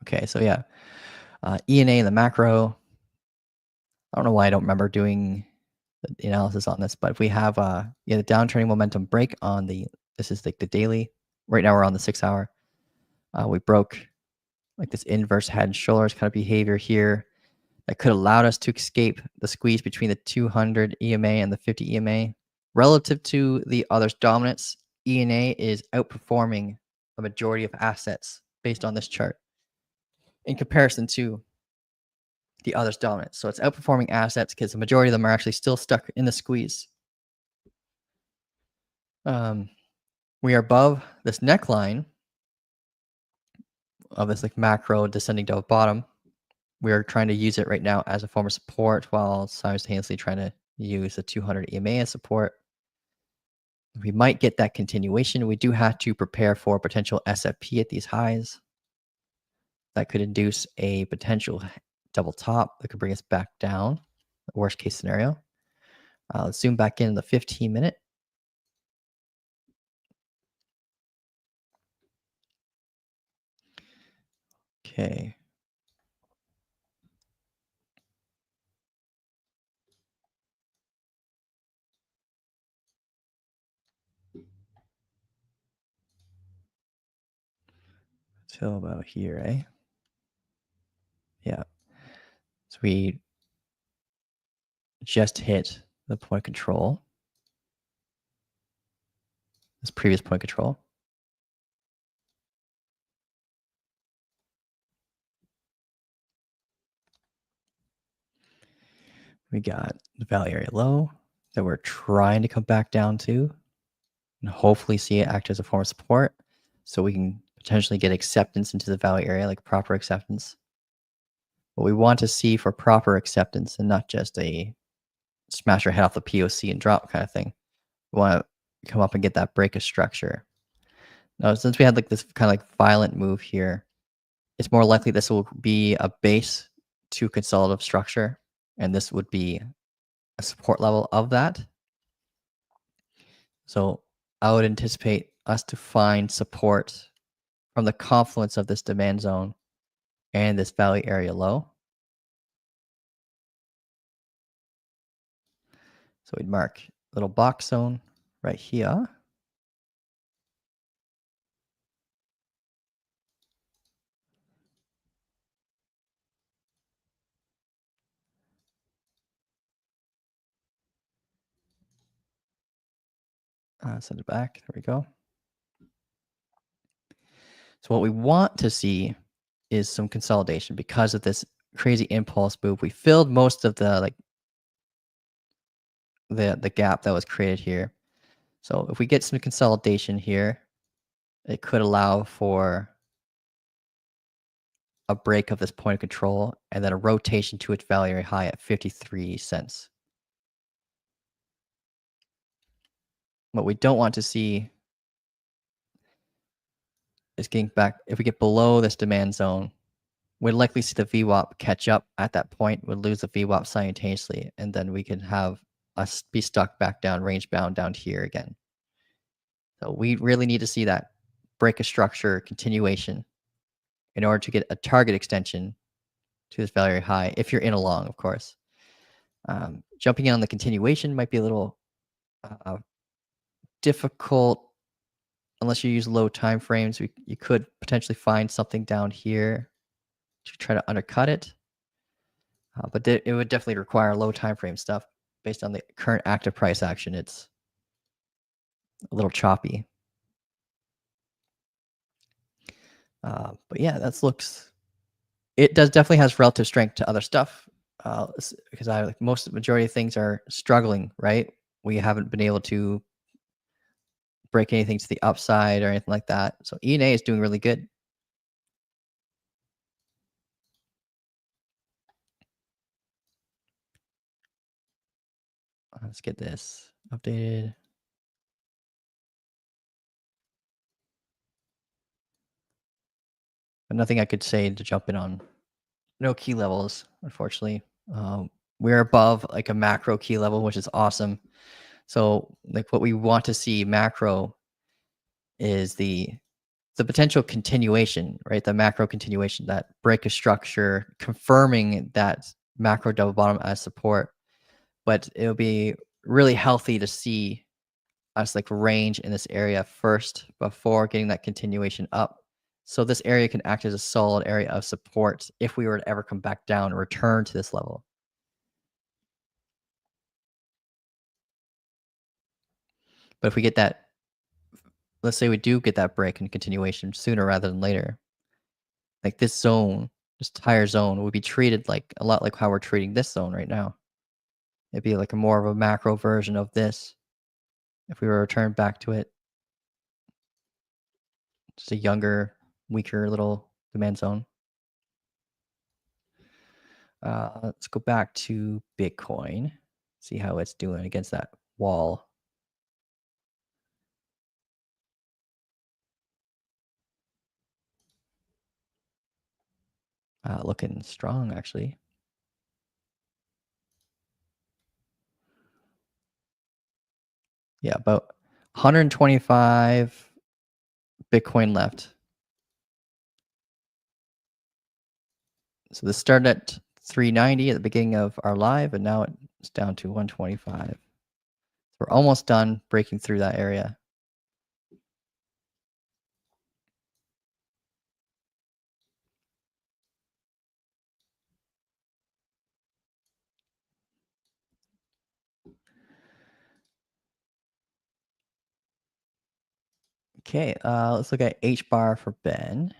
Okay, so yeah. ENA in the macro. I don't know why I don't remember doing the analysis on this, but if we have yeah, the downtrending momentum break on the this is like the daily. Right now we're on the 6 hour. We broke like this inverse head and shoulders kind of behavior here that could allowed us to escape the squeeze between the 200 EMA and the 50 EMA. Relative to the others' dominance, ENA is outperforming a majority of assets based on this chart in comparison to the others' dominance. So it's outperforming assets because the majority of them are actually still stuck in the squeeze. Um, we are above this neckline of this like macro descending to a bottom. We are trying to use it right now as a form of support while simultaneously trying to use the 200 EMA as support. We might get that continuation. We do have to prepare for potential SFP at these highs. That could induce a potential double top that could bring us back down. Worst case scenario. Let's zoom back in the 15-minute. Okay. Till about here, eh? Yeah. So we just hit the point control. This previous point control. We got the value area low that we're trying to come back down to and hopefully see it act as a form of support so we can potentially get acceptance into the value area, like proper acceptance. What we want to see for proper acceptance and not just a smash your head off the POC and drop kind of thing. We want to come up and get that break of structure. Now, since we had like this kind of like violent move here, it's more likely this will be a base to consolidative structure, and this would be a support level of that. So I would anticipate us to find support from the confluence of this demand zone and this value area low. So we'd mark little box zone right here. Send it back. There we go. So what we want to see is some consolidation because of this crazy impulse move. We filled most of the like the gap that was created here. So if we get some consolidation here, it could allow for a break of this point of control and then a rotation to its value area high at 53 cents. What we don't want to see is getting back. If we get below this demand zone, we'd likely see the VWAP catch up at that point. We'd lose the VWAP simultaneously, and then we could have us be stuck back down, range bound down here again. So we really need to see that break of structure continuation in order to get a target extension to this value high, if you're in a long, of course. Jumping in on the continuation might be a little difficult unless you use low time frames. You could potentially find something down here to try to undercut it. But it would definitely require low time frame stuff based on the current active price action. It's a little choppy. But yeah, that looks. It does definitely has relative strength to other stuff because I like most majority of things are struggling. Right, we haven't been able to break anything to the upside or anything like that. So ENA is doing really good. Let's get this updated. But nothing I could say to jump in on no key levels, unfortunately. We're above like a macro key level, which is awesome. So like what we want to see macro is the potential continuation, right? The macro continuation, that break of structure, confirming that macro double bottom as support. But it'll be really healthy to see us like range in this area first before getting that continuation up. So this area can act as a solid area of support if we were to ever come back down and return to this level. But if we get that, let's say we do get that break and continuation sooner rather than later, like this zone, this entire zone would be treated like a lot like how we're treating this zone right now. It'd be like a more of a macro version of this if we were to return back to it. Just a younger, weaker little demand zone. Let's go back to Bitcoin, see how it's doing against that wall. Looking strong, actually. Yeah, about 125 Bitcoin left. So this started at 390 at the beginning of our live, and now it's down to 125. We're almost done breaking through that area. Okay, let's look at H bar for Ben.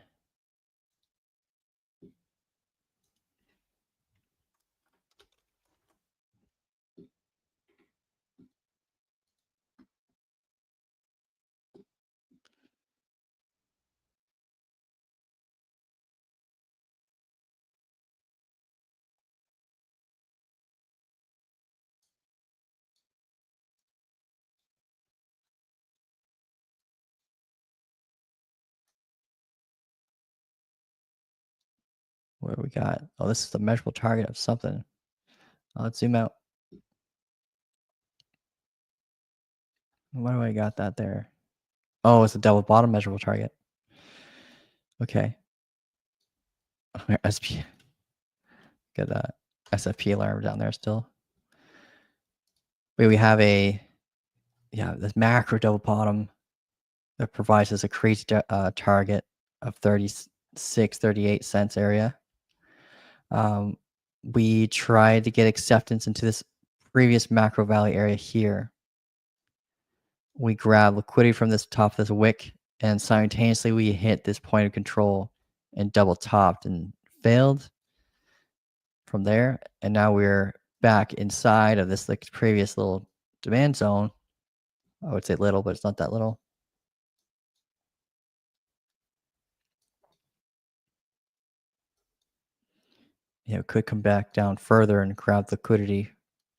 Where we got? Oh, this is the measurable target of something. Let's zoom out. Why do I got that there? Oh, it's a double bottom measurable target. Okay. SP. Get that SFP alarm down there still. Wait, we have this macro double bottom that provides us a crazy target of 36, 38 cents area. We tried to get acceptance into this previous macro value area here. We grab liquidity from this top of this wick, and simultaneously we hit this point of control and double topped and failed from there. And now we're back inside of this like previous little demand zone. I would say little, but it's not that little. It could come back down further and grab liquidity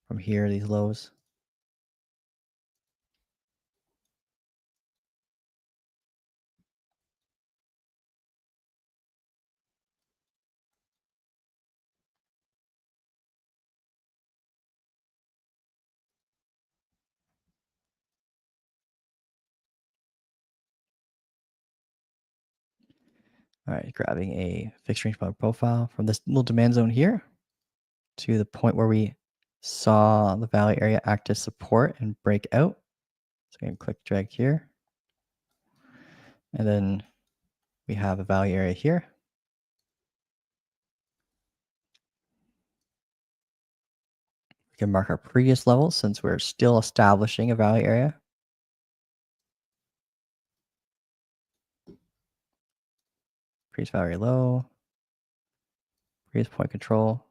from here, these lows. All right, grabbing a fixed range profile from this little demand zone here to the point where we saw the value area act as support and break out. So I'm going to click drag here. And then we have a value area here. We can mark our previous level since we're still establishing a value area. Previous value area low. Previous point control.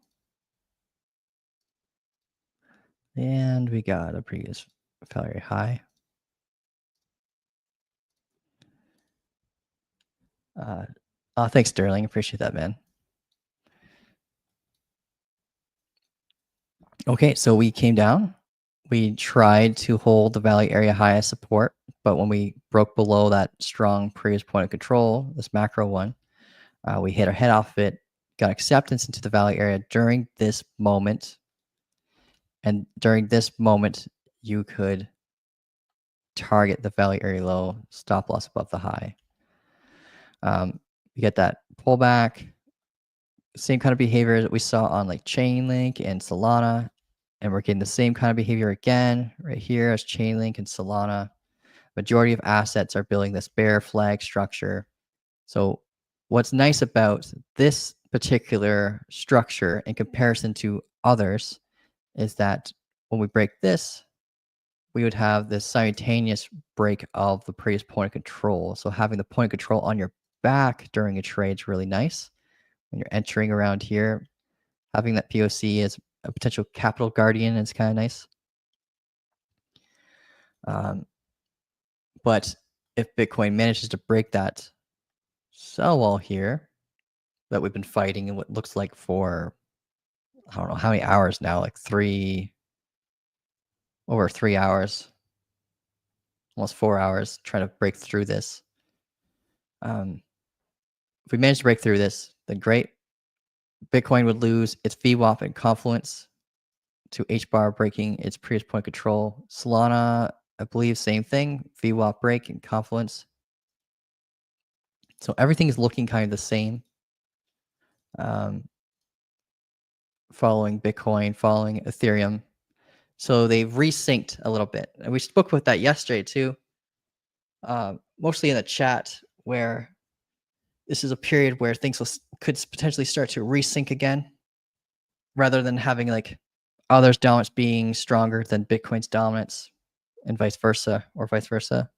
And we got a previous value area high. Thanks, Sterling. Appreciate that, man. Okay, so we came down. We tried to hold the value area high as support, but when we broke below that strong previous point of control, this macro one, we hit our head off of it got acceptance into the value area during this moment. And during this moment, you could target the value area low, stop loss above the high. You get that pullback, same kind of behavior that we saw on like Chainlink and Solana. And we're getting the same kind of behavior again right here as Chainlink and Solana. Majority of assets are building this bear flag structure. So what's nice about this particular structure in comparison to others is that when we break this, we would have this simultaneous break of the previous point of control. So having the point of control on your back during a trade is really nice. When you're entering around here, having that POC as a potential capital guardian is kind of nice. But if Bitcoin manages to break that sell wall here that we've been fighting in what looks like for, I don't know how many hours now, like over 3 hours, almost 4 hours, trying to break through this. If we manage to break through this, then great. Bitcoin would lose its VWAP and Confluence to H-bar breaking its previous point of control. Solana, I believe, same thing, VWAP break and Confluence. So everything is looking kind of the same. Following Bitcoin, following Ethereum. So they've resynced a little bit. And we spoke about that yesterday too, mostly in the chat, where this is a period where things could potentially start to resync again, rather than having like others' dominance being stronger than Bitcoin's dominance and vice versa, or vice versa.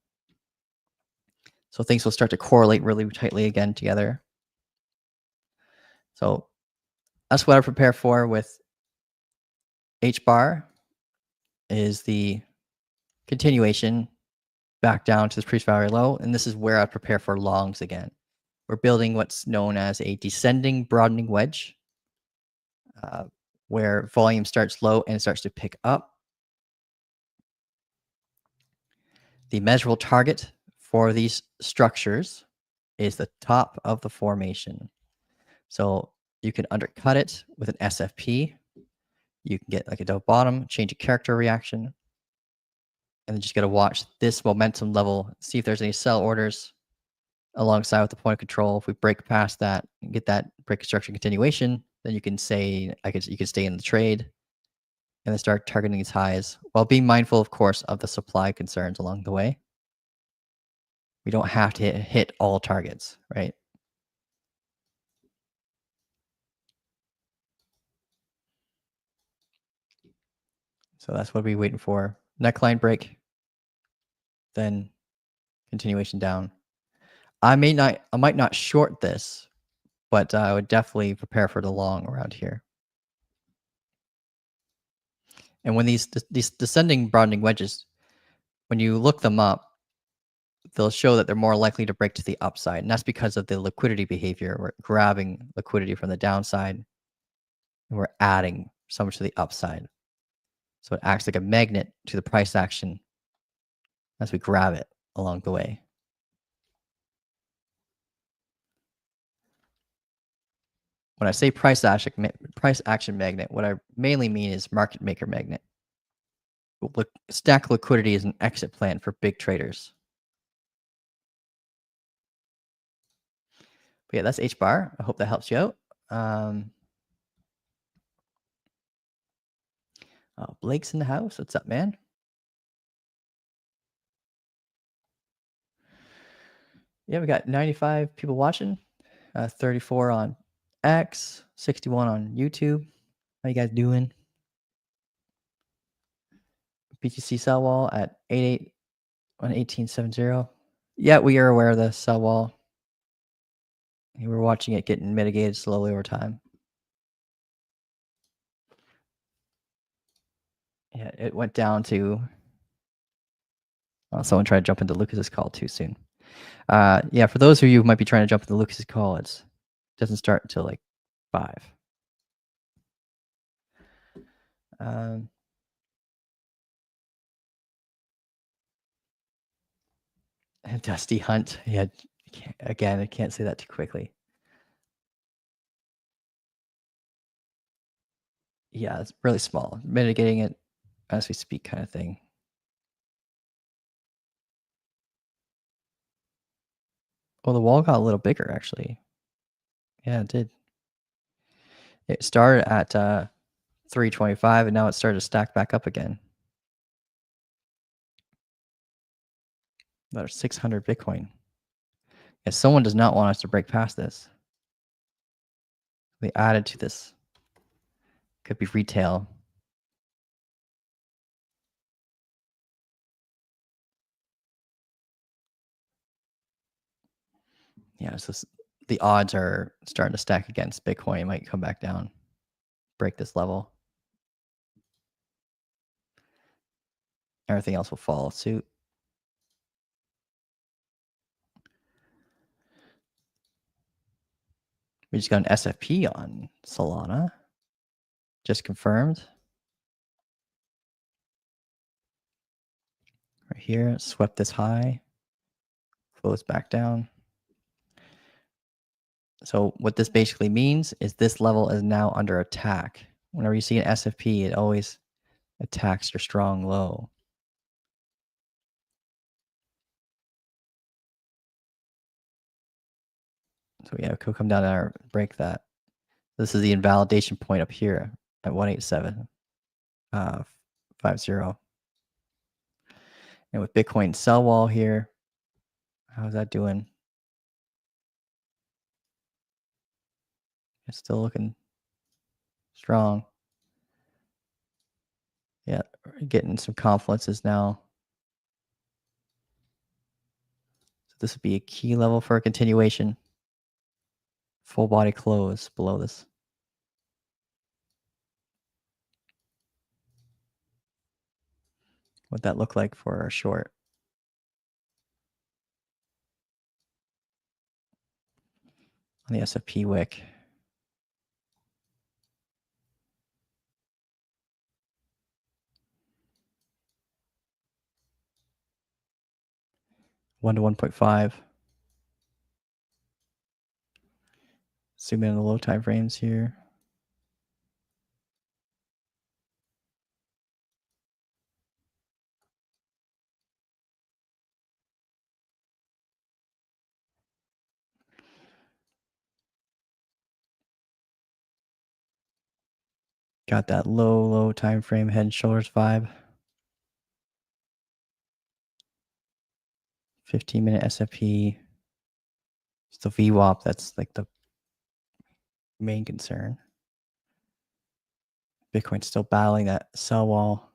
So things will start to correlate really tightly again together. So that's what I prepare for with H-bar, is the continuation back down to the previous value low. And this is where I prepare for longs again. We're building what's known as a descending broadening wedge, where volume starts low and starts to pick up. The measurable target for these structures is the top of the formation. So you can undercut it with an SFP. You can get like a double bottom, change a character reaction, and then just got to watch this momentum level, see if there's any sell orders alongside with the point of control. If we break past that and get that break construction continuation, then you can say, you could stay in the trade and then start targeting these highs while being mindful, of course, of the supply concerns along the way. We don't have to hit all targets, right? So that's what we're waiting for. Neckline break, then continuation down. I might not short this, but I would definitely prepare for the long around here. And when these descending broadening wedges, when you look them up, they'll show that they're more likely to break to the upside. And that's because of the liquidity behavior. We're grabbing liquidity from the downside and we're adding so much to the upside. So it acts like a magnet to the price action as we grab it along the way. When I say price action magnet, what I mainly mean is market maker magnet. Stack liquidity is an exit plan for big traders. But yeah, that's H-bar. I hope that helps you out. Blake's in the house. What's up, man? Yeah, we got 95 people watching, 34 on X, 61 on YouTube. How you guys doing? BTC sell wall at 88 on 1870. Yeah, we are aware of the sell wall. We're watching it getting mitigated slowly over time. Yeah, it went down to. Oh, someone tried to jump into Lucas's call too soon. Yeah, for those of you who might be trying to jump into Lucas's call, it doesn't start until like 5. Dusty Hunt. Yeah, I can't say that too quickly. Yeah, it's really small. Mitigating it as we speak kind of thing. Well, the wall got a little bigger actually. Yeah, it did. It started at 325 and now it started to stack back up again. About 600 Bitcoin. Yeah, someone does not want us to break past this. They added to this. Could be retail. Yeah, so the odds are starting to stack against Bitcoin. It might come back down, break this level. Everything else will follow suit. We just got an SFP on Solana. Just confirmed. Right here, swept this high, closed back down. So what this basically means is this level is now under attack. Whenever you see an SFP, it always attacks your strong low. So yeah, it could come down there and break that. This is the invalidation point up here at 187.50. And with Bitcoin sell wall here, how's that doing? It's still looking strong. Yeah, getting some confluences now. So this would be a key level for a continuation. Full body close below this. What that look like for a short? On the SFP wick. One to 1.5. Zoom in on the low time frames here. Got that low time frame head and shoulders vibe. 15-minute SFP. It's the VWAP that's like the main concern. Bitcoin's still battling that sell wall.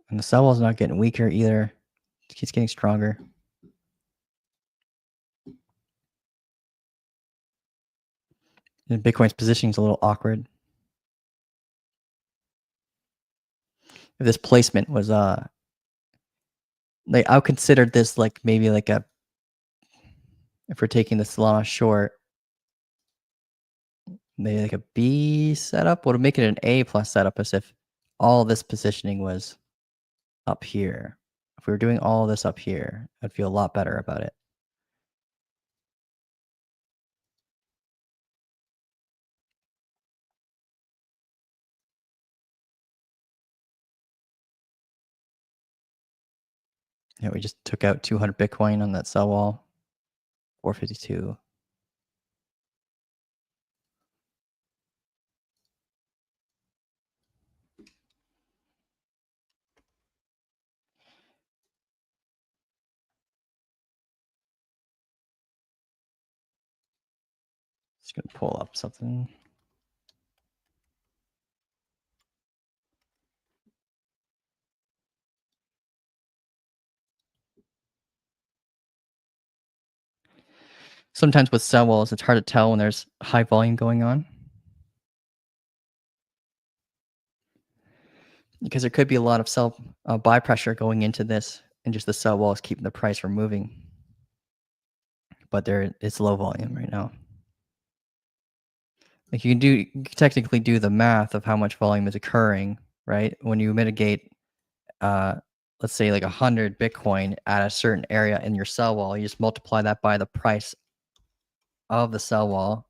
And the sell wall's not getting weaker either. It keeps getting stronger. And Bitcoin's positioning is a little awkward. If this placement was like I would consider this like maybe like a, if we're taking the Solana short, maybe like a B setup. What would make it an A plus setup is if all this positioning was up here. If we were doing all this up here, I'd feel a lot better about it. Yeah, we just took out 200 Bitcoin on that sell wall. 452. Just gonna pull up something. Sometimes with sell walls, it's hard to tell when there's high volume going on because there could be a lot of sell buy pressure going into this, and just the sell wall is keeping the price from moving. But it's low volume right now. Like you can technically do the math of how much volume is occurring, right? When you mitigate, let's let's say like 100 Bitcoin at a certain area in your sell wall. You just multiply that by the price of the sell wall,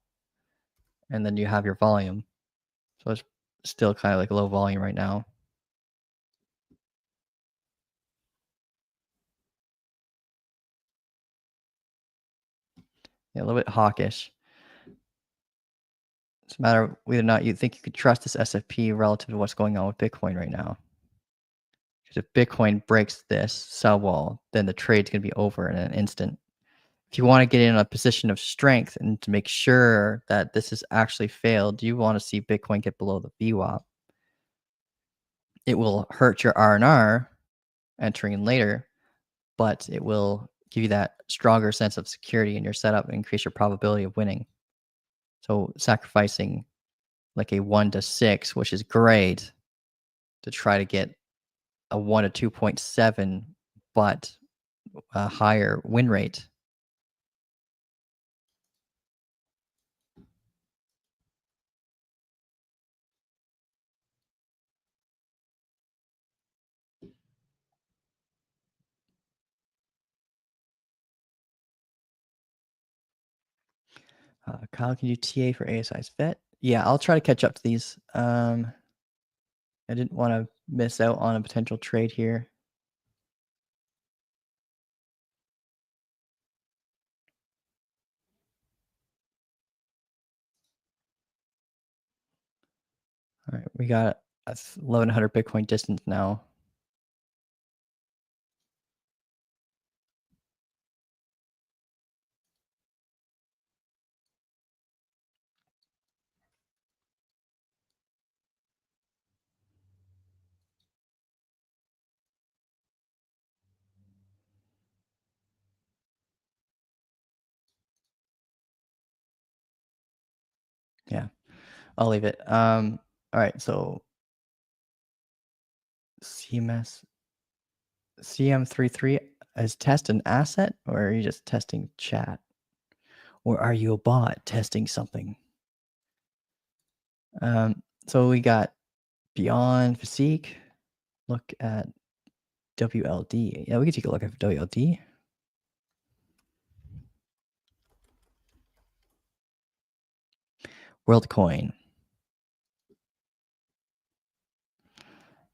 and then you have your volume. So it's still kind of like low volume right now. Yeah, a little bit hawkish. It's a matter of whether or not you think you could trust this SFP relative to what's going on with Bitcoin right now. Because if Bitcoin breaks this sell wall, then the trade's going to be over in an instant. If you want to get in a position of strength and to make sure that this has actually failed, you want to see Bitcoin get below the VWAP. It will hurt your R&R entering in later, but it will give you that stronger sense of security in your setup and increase your probability of winning. So sacrificing like a 1 to 6, which is great, to try to get a 1 to 2.7, but a higher win rate. Kyle, can you TA for ASI's vet? Yeah, I'll try to catch up to these. I didn't want to miss out on a potential trade here. All right, we got a 1,100 Bitcoin distance now. Yeah, I'll leave it. All right, so CM33 is test an asset, or are you just testing chat? Or are you a bot testing something? So we got Beyond Physique. Look at WLD. Yeah, we can take a look at WLD. WorldCoin.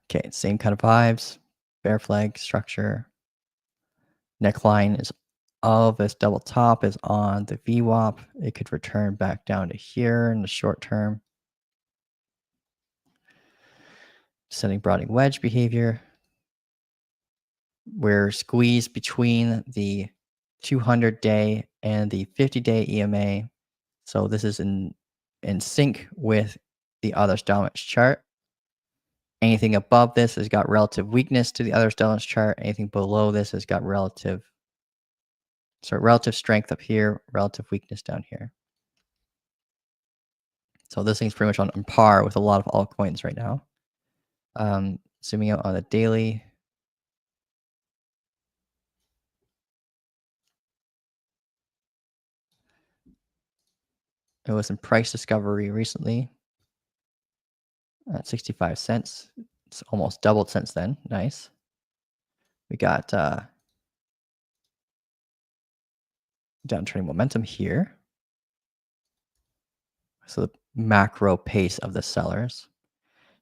Okay, same kind of vibes. Bear flag structure. Neckline is of this double top is on the VWAP. It could return back down to here in the short term. Setting broadening wedge behavior. We're squeezed between the 200-day and the 50-day EMA. So this is in sync with the other's dominance chart. Anything above this has got relative weakness to the other's dominance chart. Anything below this has got relative strength up here, relative weakness down here. So this thing's pretty much on par with a lot of altcoins right now. Zooming out on the daily. It was some price discovery recently at 65 cents. It's almost doubled since then. Nice. We got downtrending momentum here. So the macro pace of the sellers.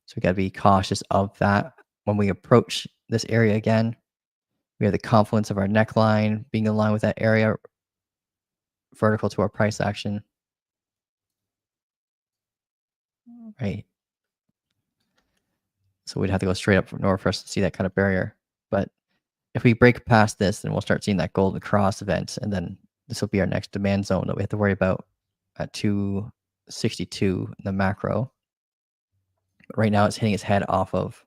So we got to be cautious of that when we approach this area again. We have the confluence of our neckline being in line with that area, vertical to our price action. Right. So we'd have to go straight up in order for us to see that kind of barrier. But if we break past this, then we'll start seeing that golden cross event. And then this will be our next demand zone that we have to worry about at 262 in the macro. But right now it's hitting its head off of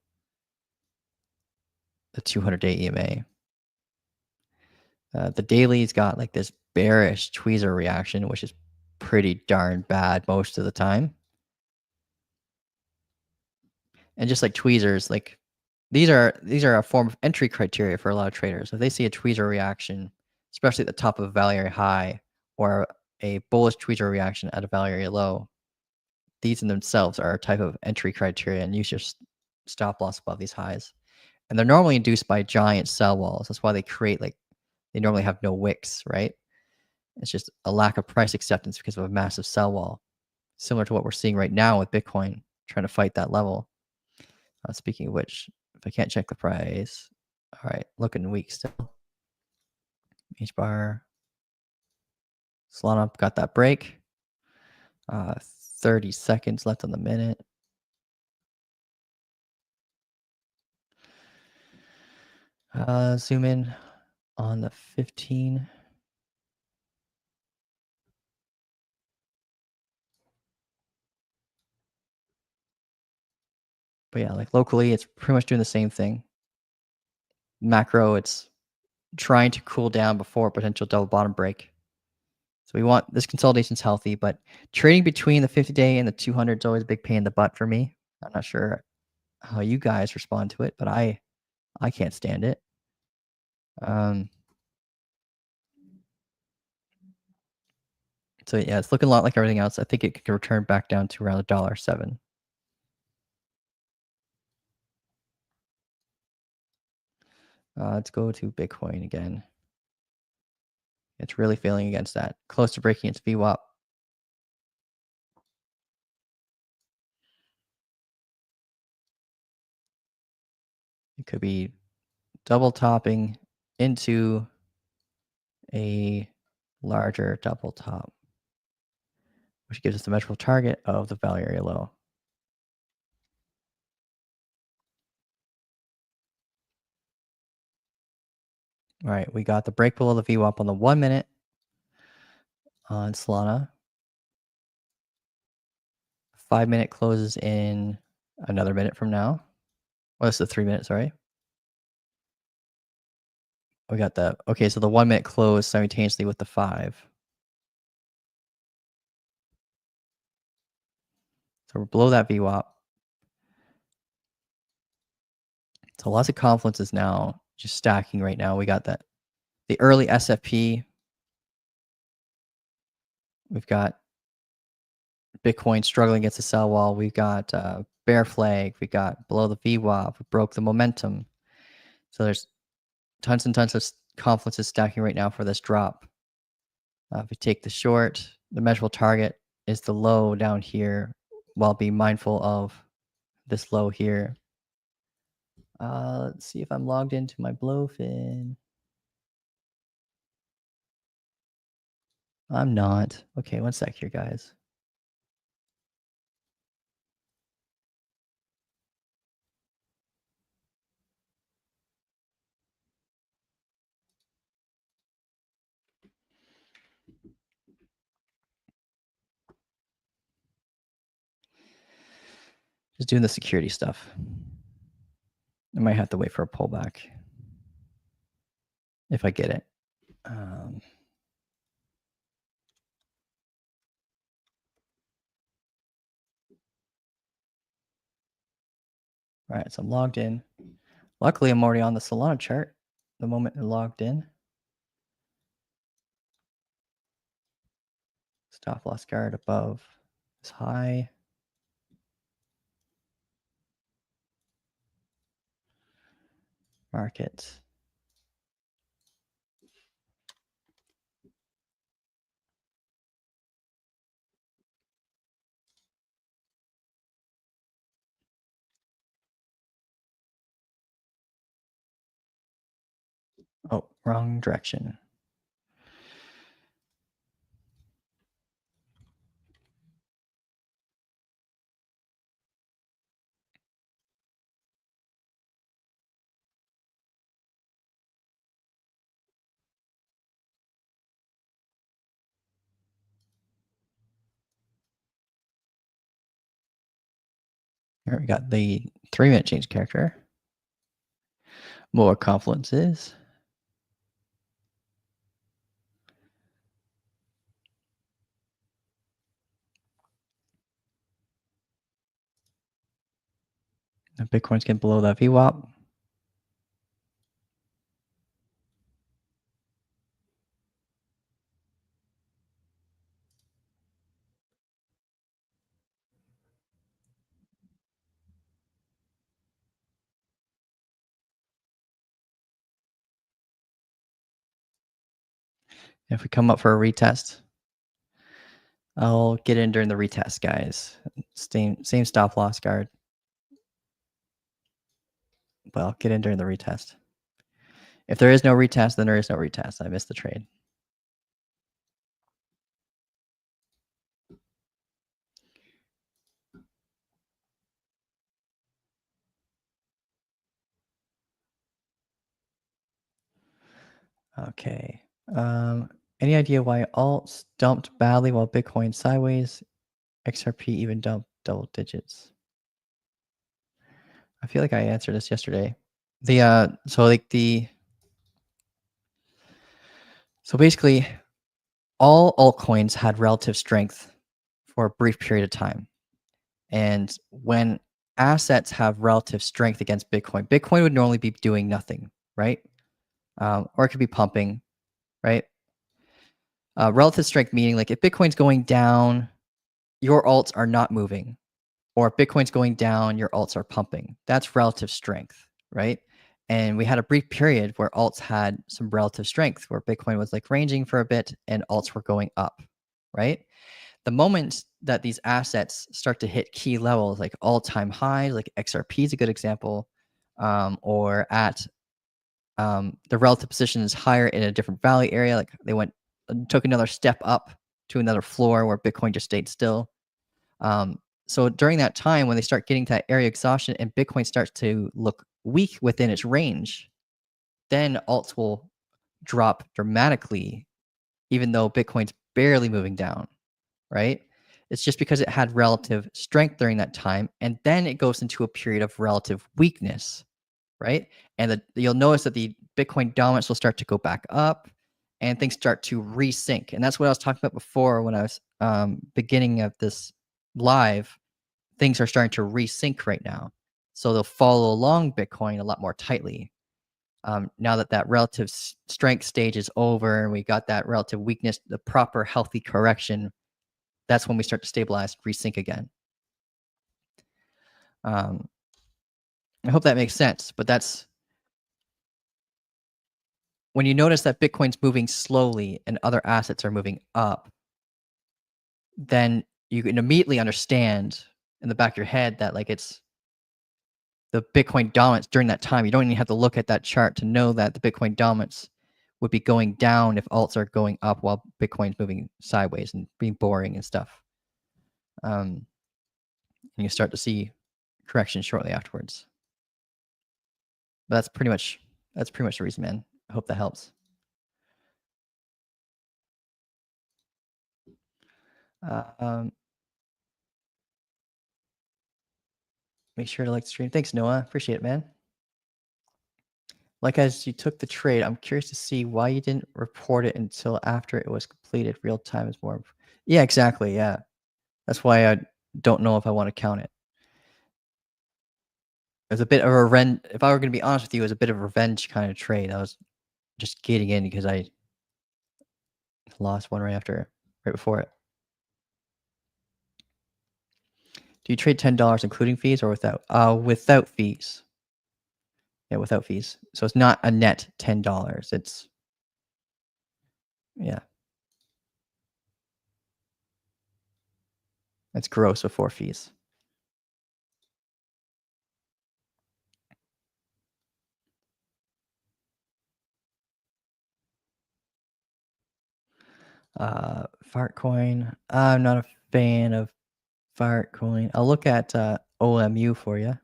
the 200-day EMA. The daily's got like this bearish tweezer reaction, which is pretty darn bad most of the time. And just like tweezers, like these are a form of entry criteria for a lot of traders. If they see a tweezer reaction, especially at the top of a value area high or a bullish tweezer reaction at a value area low, these in themselves are a type of entry criteria, and use your stop loss above these highs. and they're normally induced by giant cell walls. That's why they create like they normally have no wicks, right? It's just a lack of price acceptance because of a massive sell wall, similar to what we're seeing right now with Bitcoin trying to fight that level. Speaking of which, if I can't check the price, all right, looking weak still. H bar, Solana got that break. 30 seconds left on the minute. Zoom in on the 15. But yeah, like locally, it's pretty much doing the same thing. Macro, it's trying to cool down before a potential double bottom break. So we want this consolidation's healthy, but trading between the 50-day and the 200 is always a big pain in the butt for me. I'm not sure how you guys respond to it, but I can't stand it. So yeah, it's looking a lot like everything else. I think it can return back down to around $1.07. Let's go to Bitcoin again. It's really failing against that. Close to breaking its VWAP. It could be double topping into a larger double top, which gives us the measurable target of the value area low. All right, we got the break below the VWAP on the 1 minute on Solana. 5 minute closes in another minute from now. Well, this is the 3 minutes, sorry. We got the, okay, so the 1 minute close simultaneously with the 5. So we're below that VWAP. So lots of confluences now, just stacking right now. We got that, the early SFP. We've got Bitcoin struggling against the sell wall. We've got bear flag. We got below the VWAP. We broke the momentum. So there's tons and tons of confluences stacking right now for this drop. If we take the short, the measurable target is the low down here, while being mindful of this low here. Let's see if I'm logged into my Blowfin. I'm not. Okay, one sec here, guys. Just doing the security stuff. I might have to wait for a pullback if I get it. All right, so I'm logged in. Luckily, I'm already on the Solana chart the moment I logged in. Stop loss guard above is high. Market. Oh, wrong direction. Here we got the 3-minute change character. More confluences. The Bitcoin's getting below that VWAP. If we come up for a retest, I'll get in during the retest, guys. Same stop loss guard. But I'll get in during the retest. If there is no retest, then there is no retest. I missed the trade. Okay. Any idea why alts dumped badly while Bitcoin sideways? XRP even dumped double digits. I feel like I answered this yesterday. So basically all altcoins had relative strength for a brief period of time. And when assets have relative strength against Bitcoin, Bitcoin would normally be doing nothing, right? Or it could be pumping, right? Relative strength meaning like if Bitcoin's going down, your alts are not moving, or if Bitcoin's going down, your alts are pumping. That's relative strength, right? And we had a brief period where alts had some relative strength, where Bitcoin was like ranging for a bit and alts were going up, right? The moment that these assets start to hit key levels, like all-time highs, like XRP is a good example, or at the relative position is higher in a different value area, like they took another step up to another floor where Bitcoin just stayed still. So during that time, when they start getting to that area exhaustion and Bitcoin starts to look weak within its range, then alts will drop dramatically, even though Bitcoin's barely moving down, right? It's just because it had relative strength during that time, and then it goes into a period of relative weakness, right? And you'll notice that the Bitcoin dominance will start to go back up, and things start to resync. And that's what I was talking about before when I was beginning of this live. Things are starting to resync right now, so they'll follow along Bitcoin a lot more tightly. Now that relative strength stage is over, and we got that relative weakness, the proper healthy correction, that's when we start to stabilize, resync again. I hope that makes sense, but that's when you notice that Bitcoin's moving slowly and other assets are moving up, then you can immediately understand in the back of your head that like it's the Bitcoin dominance during that time. You don't even have to look at that chart to know that the Bitcoin dominance would be going down if alts are going up while Bitcoin's moving sideways and being boring and stuff. And you start to see correction shortly afterwards. But that's pretty much the reason, man. I hope that helps. Make sure to like the stream. Thanks, Noah. Appreciate it, man. Like as you took the trade, I'm curious to see why you didn't report it until after it was completed. Real time is more. Yeah, exactly. Yeah. That's why I don't know if I want to count it. It was a bit of a revenge. If I were going to be honest with you, it was a bit of a revenge kind of trade. I was just getting in because I lost one right before it. Do you trade $10 including fees or without? Without fees. Yeah, without fees. So it's not a net $10. It's it's gross before fees. Fartcoin. I'm not a fan of Fartcoin. I'll look at OMU for you.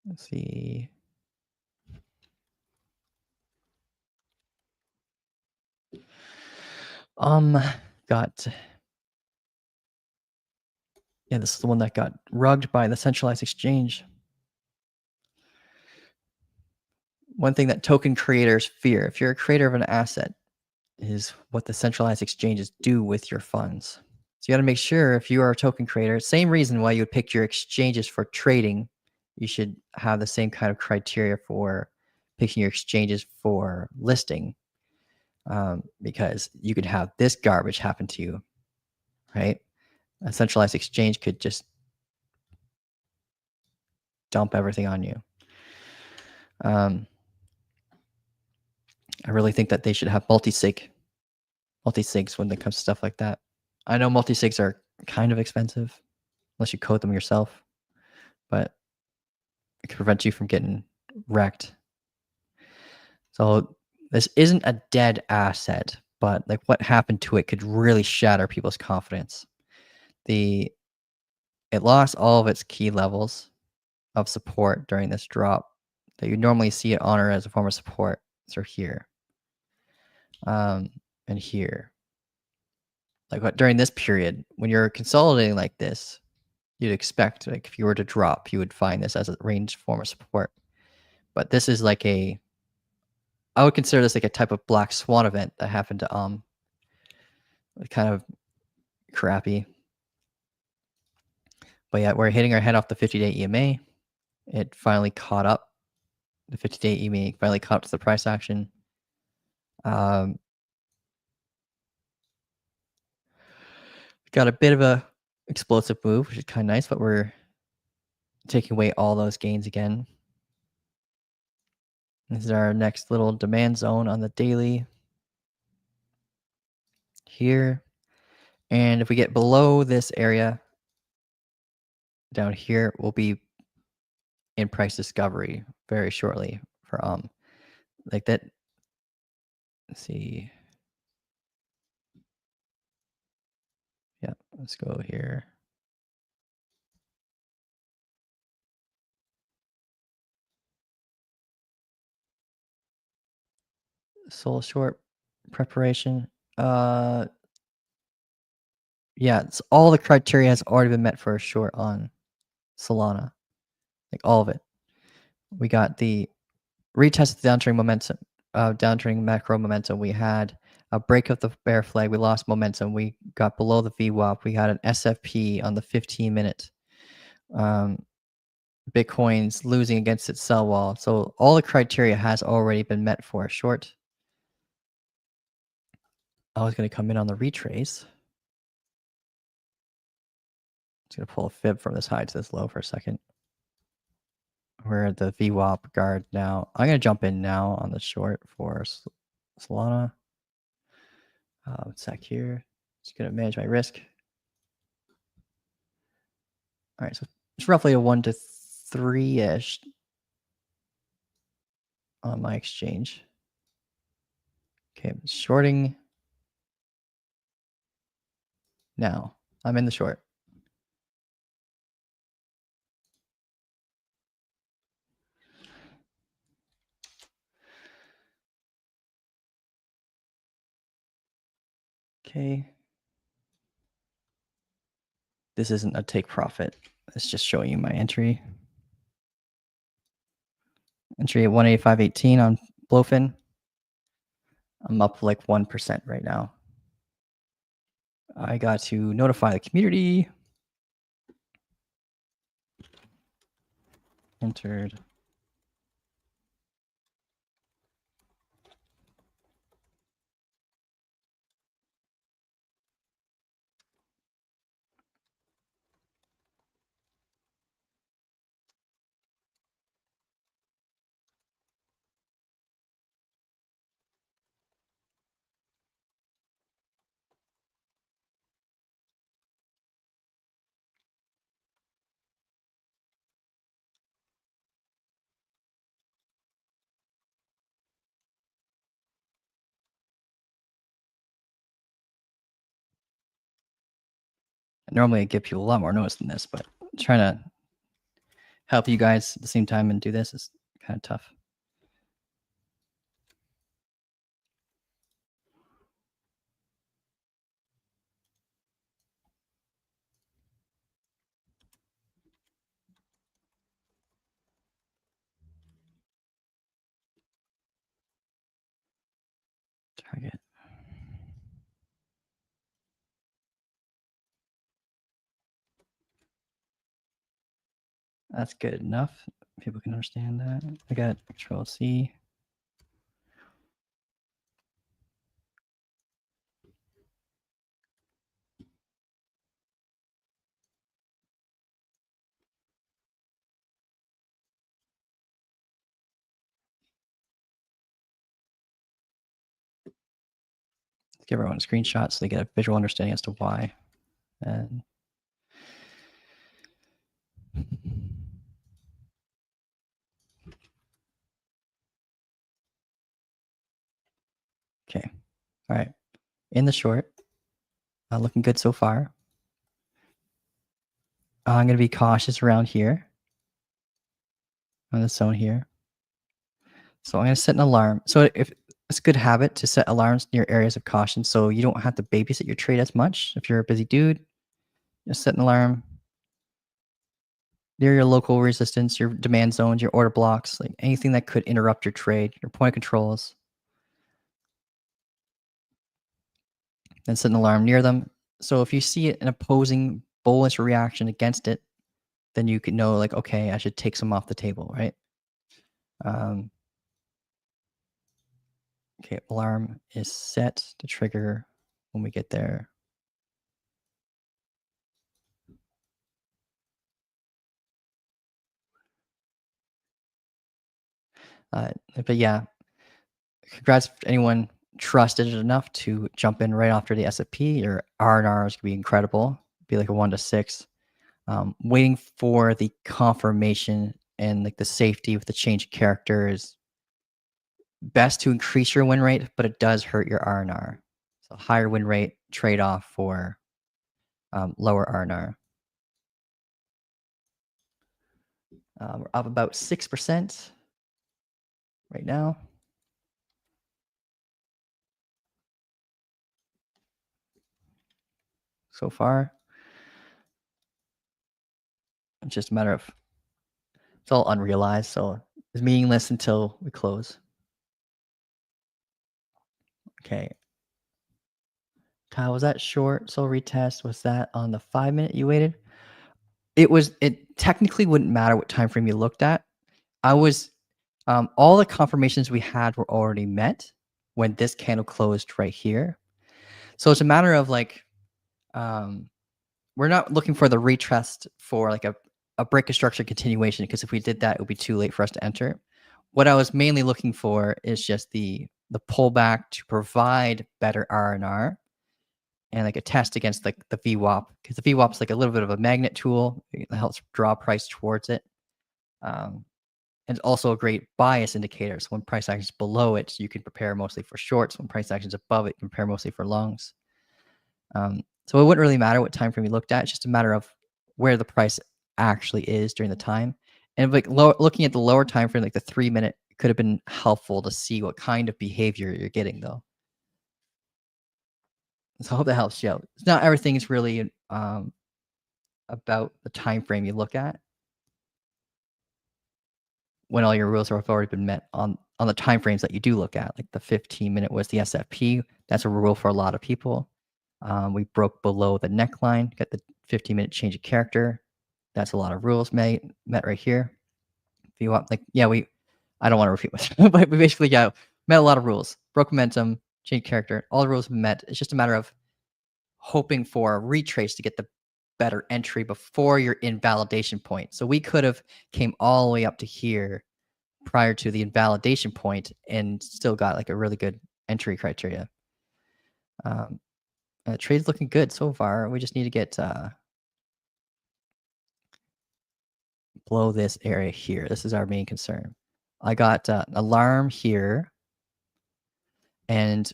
Let's see. Got this is the one that got rugged by the centralized exchange. One thing that token creators fear, if you're a creator of an asset, is what the centralized exchanges do with your funds. So you got to make sure if you are a token creator, same reason why you would pick your exchanges for trading, you should have the same kind of criteria for picking your exchanges for listing, because you could have this garbage happen to you, right? A centralized exchange could just dump everything on you. I really think that they should have multi-sigs when it comes to stuff like that. I know multi-sigs are kind of expensive unless you code them yourself, but it can prevent you from getting wrecked. So this isn't a dead asset, but like what happened to it could really shatter people's confidence. The It lost all of its key levels of support during this drop that you normally see it honor as a form of support. So here, um, and here, like what during this period when you're consolidating like this, you'd expect like if you were to drop, you would find this as a range form of support. But this is like I would consider this like a type of black swan event that happened to kind of crappy. But yeah, we're hitting our head off the 50-day EMA. It finally caught up. The 50-day EMA finally caught up to the price action. Um, got a bit of a explosive move, which is kind of nice, but we're taking away all those gains again. This is our next little demand zone on the daily here. And if we get below this area down here, we'll be in price discovery very shortly for like that. Let's see. Yeah, let's go here. Soul short preparation. Yeah, it's all the criteria has already been met for a short on Solana. Like all of it. We got the retest the downtrend momentum, downtrend macro momentum. We had a break of the bear flag. We lost momentum. We got below the VWAP. We had an SFP on the 15-minute. Bitcoin's losing against its sell wall. So all the criteria has already been met for a short. I was going to come in on the retrace. Just going to pull a fib from this high to this low for a second. We're at the VWAP guard now. I'm going to jump in now on the short for Solana. Sec here. Just going to manage my risk. All right, so it's roughly a 1 to 3-ish on my exchange. Okay, I'm shorting now. I'm in the short. Okay. This isn't a take profit. It's just showing you my entry. Entry at 185.18 on Blowfin. I'm up like 1% right now. I got to notify the community. Entered. Normally I give people a lot more notice than this, but trying to help you guys at the same time and do this is kind of tough. Target. That's good enough. People can understand that. I got Control C. give everyone a screenshot so they get a visual understanding as to why. And okay, all right. In the short, looking good so far. I'm going to be cautious around here on the zone here. So I'm going to set an alarm. So if it's a good habit to set alarms near areas of caution so you don't have to babysit your trade as much. If you're a busy dude, just set an alarm near your local resistance, your demand zones, your order blocks, like anything that could interrupt your trade, your point of controls. Then set an alarm near them. So if you see an opposing bullish reaction against it, then you can know like, okay, I should take some off the table, right? Okay, alarm is set to trigger when we get there. But yeah, congrats if anyone trusted it enough to jump in right after the S&P. Your R&R is going to be incredible. Be like a 1 to 6. Waiting for the confirmation and like the safety with the change of character is best to increase your win rate, but it does hurt your R&R. So higher win rate trade-off for lower R&R. We're up about 6% right now. So far. It's just a matter of, it's all unrealized, so it's meaningless until we close. Okay. Kyle, was that short soul retest? Was that on the 5-minute you waited? It technically wouldn't matter what time frame you looked at. I was, all the confirmations we had were already met when this candle closed right here. So it's a matter of like, we're not looking for the retest for like a break of structure continuation, because if we did that, it would be too late for us to enter. What I was mainly looking for is just the pullback to provide better R&R and like a test against like the VWAP, because the VWAP is like a little bit of a magnet tool. It helps draw price towards it. And it's also a great bias indicator. So when price action is below it, you can prepare mostly for shorts. When price action is above it, you can prepare mostly for longs. So it wouldn't really matter what time frame you looked at. It's just a matter of where the price actually is during the time. And like looking at the lower time frame, like the 3-minute, could have been helpful to see what kind of behavior you're getting though. So I hope that helps you out. Not everything is really about the time frame you look at when all your rules have already been met on the time frames that you do look at. Like the 15-minute was the SFP. That's a rule for a lot of people. We broke below the neckline, got the 15-minute change of character. That's a lot of rules met right here. If you want, like, yeah, I don't want to repeat myself, but we basically, yeah, met a lot of rules. Broke momentum, change character, all the rules have been met. It's just a matter of hoping for a retrace to get the better entry before your invalidation point. So we could have came all the way up to here prior to the invalidation point and still got like a really good entry criteria. Trade's looking good so far. We just need to get below this area here. This is our main concern. I got an alarm here. And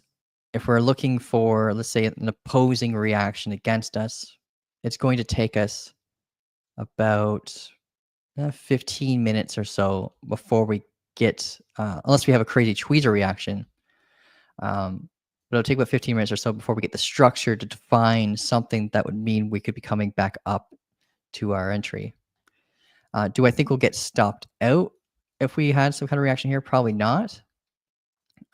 if we're looking for, let's say, an opposing reaction against us, it's going to take us about 15 minutes or so before we get, unless we have a crazy tweezer reaction. But it'll take about 15 minutes or so before we get the structure to define something that would mean we could be coming back up to our entry. Do I think we'll get stopped out if we had some kind of reaction here? Probably not.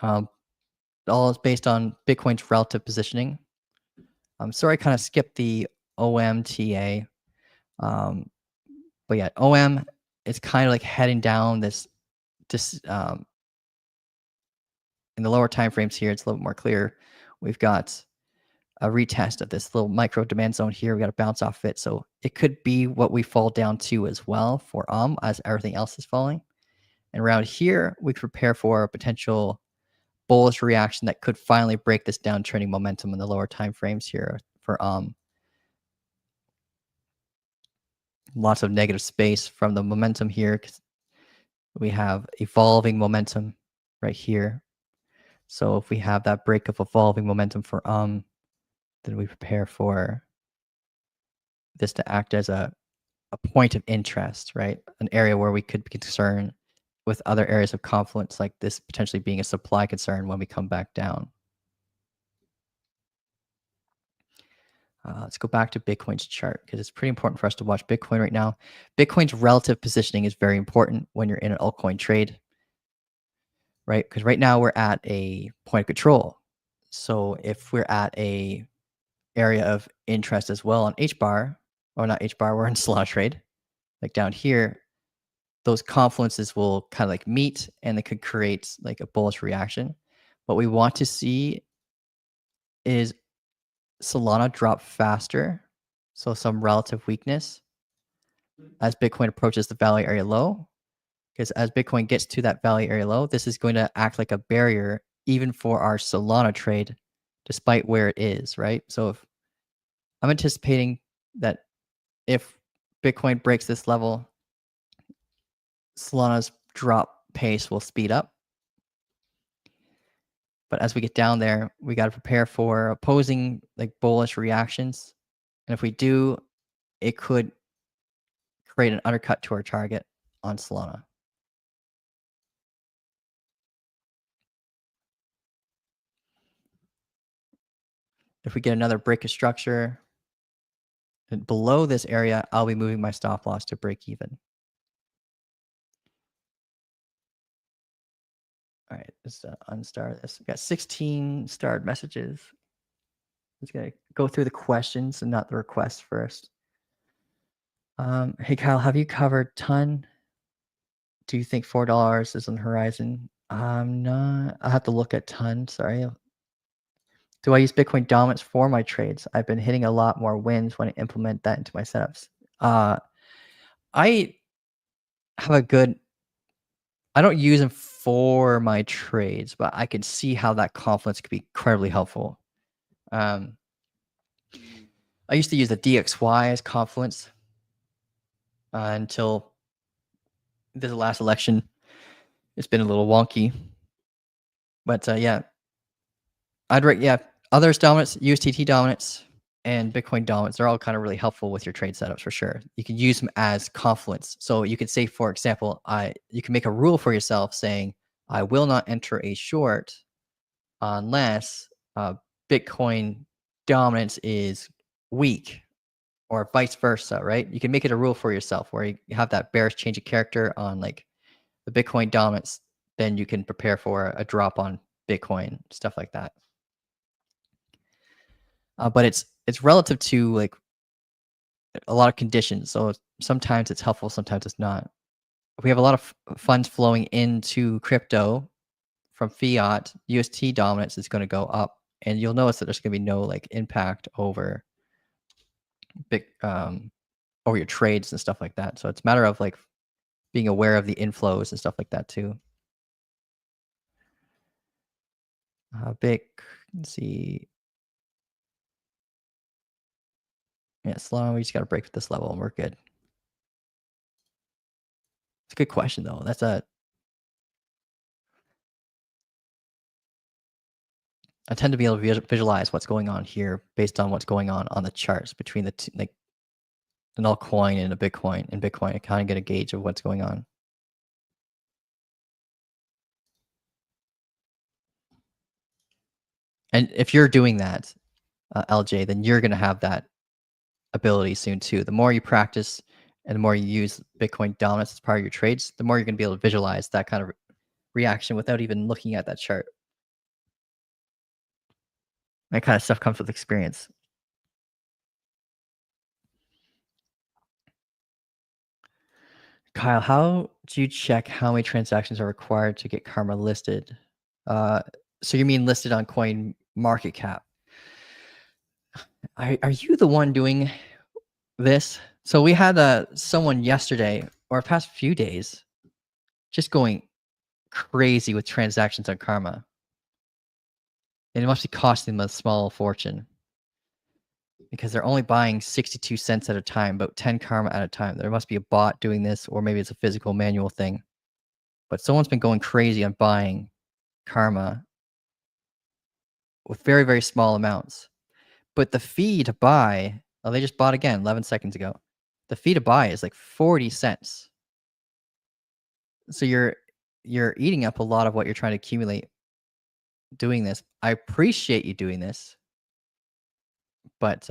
All is based on Bitcoin's relative positioning. Sorry, I kind of skipped the OMTA. But yeah, OM is kind of like heading down this in the lower time frames here, it's a little bit more clear. We've got a retest of this little micro demand zone here. We got to bounce off it. So it could be what we fall down to as well for as everything else is falling. And around here, we could prepare for a potential bullish reaction that could finally break this downtrending momentum in the lower time frames here for lots of negative space from the momentum here, 'cause we have evolving momentum right here. So if we have that break of evolving momentum for then we prepare for this to act as a point of interest, right? An area where we could be concerned with other areas of confluence, like this potentially being a supply concern when we come back down. Let's go back to Bitcoin's chart because it's pretty important for us to watch Bitcoin right now. Bitcoin's relative positioning is very important when you're in an altcoin trade, right? Because right now we're at a point of control. So if we're at a area of interest as well on H bar, or not H bar, we're in Solana trade, like down here, those confluences will kind of like meet and they could create like a bullish reaction. What we want to see is Solana drop faster, so some relative weakness as Bitcoin approaches the value area low. Because as Bitcoin gets to that value area low, this is going to act like a barrier even for our Solana trade, despite where it is, right? So if I'm anticipating that if Bitcoin breaks this level, Solana's drop pace will speed up. But as we get down there, we got to prepare for opposing like bullish reactions. And if we do, it could create an undercut to our target on Solana. If we get another break of structure and below this area, I'll be moving my stop loss to break even. All right, let's unstar this. We got 16 starred messages. Just gonna go through the questions and not the requests first. Hey Kyle, have you covered ton? Do you think $4 is on the horizon? I'm not. I'll have to look at ton. Sorry. Do I use Bitcoin dominance for my trades? I've been hitting a lot more wins when I implement that into my setups. I have a good. I don't use them for my trades, but I can see how that confluence could be incredibly helpful. I used to use the DXY as confluence until the last election. It's been a little wonky, but yeah, others dominance, USDT dominance, and Bitcoin dominance. They're all kind of really helpful with your trade setups for sure. You can use them as confluence. So you could say, for example, you can make a rule for yourself saying, I will not enter a short unless Bitcoin dominance is weak, or vice versa, right? You can make it a rule for yourself where you have that bearish change of character on like the Bitcoin dominance, then you can prepare for a drop on Bitcoin, stuff like that. But it's relative to like a lot of conditions. So sometimes it's helpful, sometimes it's not. If we have a lot of funds flowing into crypto from fiat, UST dominance is going to go up, and you'll notice that there's going to be no like impact over over your trades and stuff like that. So it's a matter of like being aware of the inflows and stuff like that too. Let's see. Yeah, Solana, we just got to break this level and we're good. It's a good question though. I tend to be able to visualize what's going on here based on what's going on the charts between the two, like an altcoin and a Bitcoin. And Bitcoin, I kind of get a gauge of what's going on. And if you're doing that, LJ, then you're going to have that ability soon too. The more you practice and the more you use Bitcoin dominance as part of your trades, the more you're going to be able to visualize that kind of reaction without even looking at that chart. That kind of stuff comes with experience. Kyle, how do you check how many transactions are required to get Karma listed? So you mean listed on Coin Market Cap? Are you the one doing this? So we had someone yesterday or past few days just going crazy with transactions on Karma. And it must be costing them a small fortune because they're only buying 62 cents at a time, about 10 karma at a time. There must be a bot doing this, or maybe it's a physical manual thing. But someone's been going crazy on buying karma with very, very small amounts. But the fee to buy, oh, they just bought again 11 seconds ago. The fee to buy is like 40 cents. So you're eating up a lot of what you're trying to accumulate doing this. I appreciate you doing this, but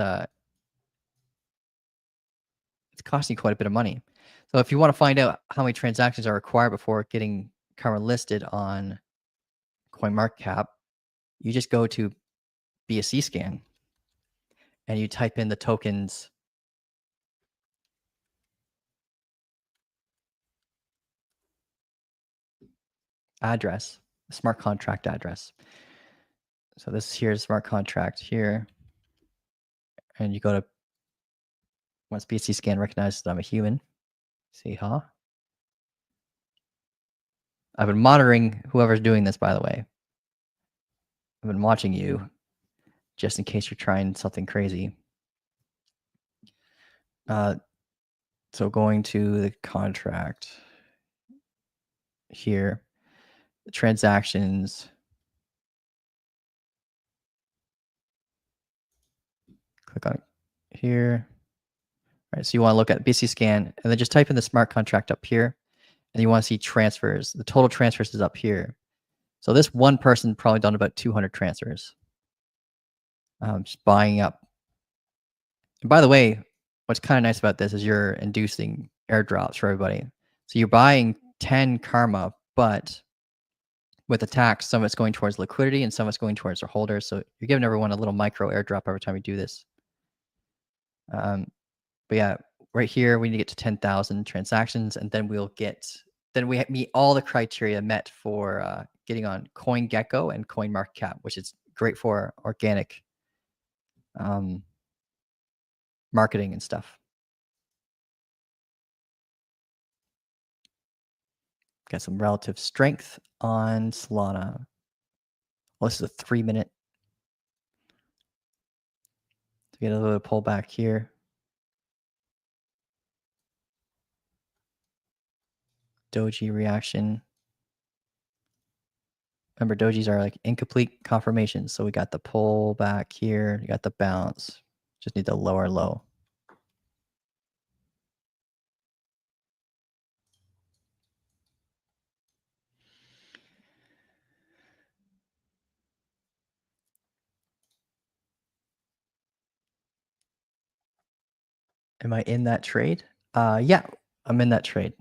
it's costing you quite a bit of money. So if you want to find out how many transactions are required before getting karma listed on CoinMarketCap, you just go to BSC scan and you type in the token's address, smart contract address. So this here's smart contract here. And you go to, once BSC scan recognizes that I'm a human, see, huh? I've been monitoring whoever's doing this, by the way. I've been watching you just in case you're trying something crazy. So going to the contract here, the transactions, click on it here. All right, so you want to look at BC scan and then just type in the smart contract up here and you want to see transfers. The total transfers is up here. So this one person probably done about 200 transfers. Just buying up. And by the way, what's kind of nice about this is you're inducing airdrops for everybody. So you're buying 10 karma, but with the tax, some of it's going towards liquidity and some of it's going towards their holders. So you're giving everyone a little micro airdrop every time you do this. But yeah, right here, we need to get to 10,000 transactions and then we meet all the criteria met for getting on CoinGecko and CoinMarketCap, which is great for organic marketing and stuff. Got some relative strength on Solana. Well, this is a 3-minute. To get a little pullback here. Doji reaction. Remember, dojis are like incomplete confirmations. So we got the pull back here. You got the bounce. Just need the lower low. Am I in that trade? Yeah, I'm in that trade.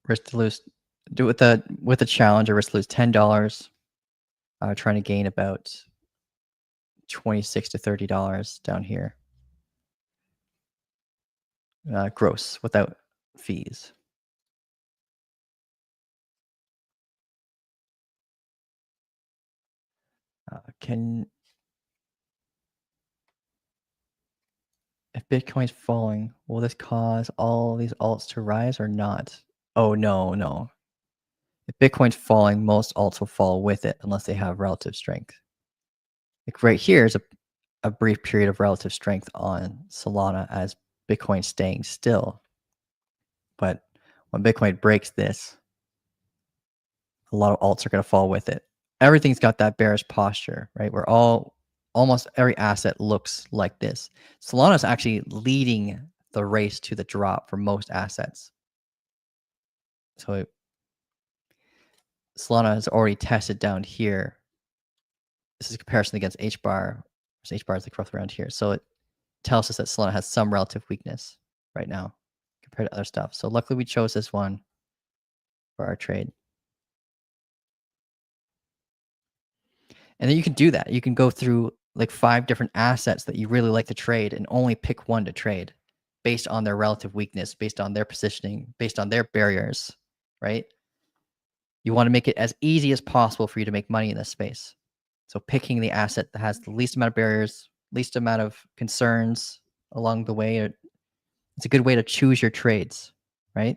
Risk to lose. Do it with the challenge. I risk to lose $10. Trying to gain about $26 to $30 down here. Gross without fees. If Bitcoin's falling, will this cause all these alts to rise or not? Oh, no. If Bitcoin's falling, most alts will fall with it unless they have relative strength. Like right here is a brief period of relative strength on Solana as Bitcoin's staying still. But when Bitcoin breaks this, a lot of alts are going to fall with it. Everything's got that bearish posture, right? Almost every asset looks like this. Solana is actually leading the race to the drop for most assets. So Solana has already tested down here. This is a comparison against HBAR. So HBAR is like roughly around here. So it tells us that Solana has some relative weakness right now compared to other stuff. So luckily we chose this one for our trade. And then you can do that. You can go through like 5 different assets that you really like to trade and only pick one to trade based on their relative weakness, based on their positioning, based on their barriers, right? You want to make it as easy as possible for you to make money in this space. So picking the asset that has the least amount of barriers, least amount of concerns along the way, it's a good way to choose your trades, right?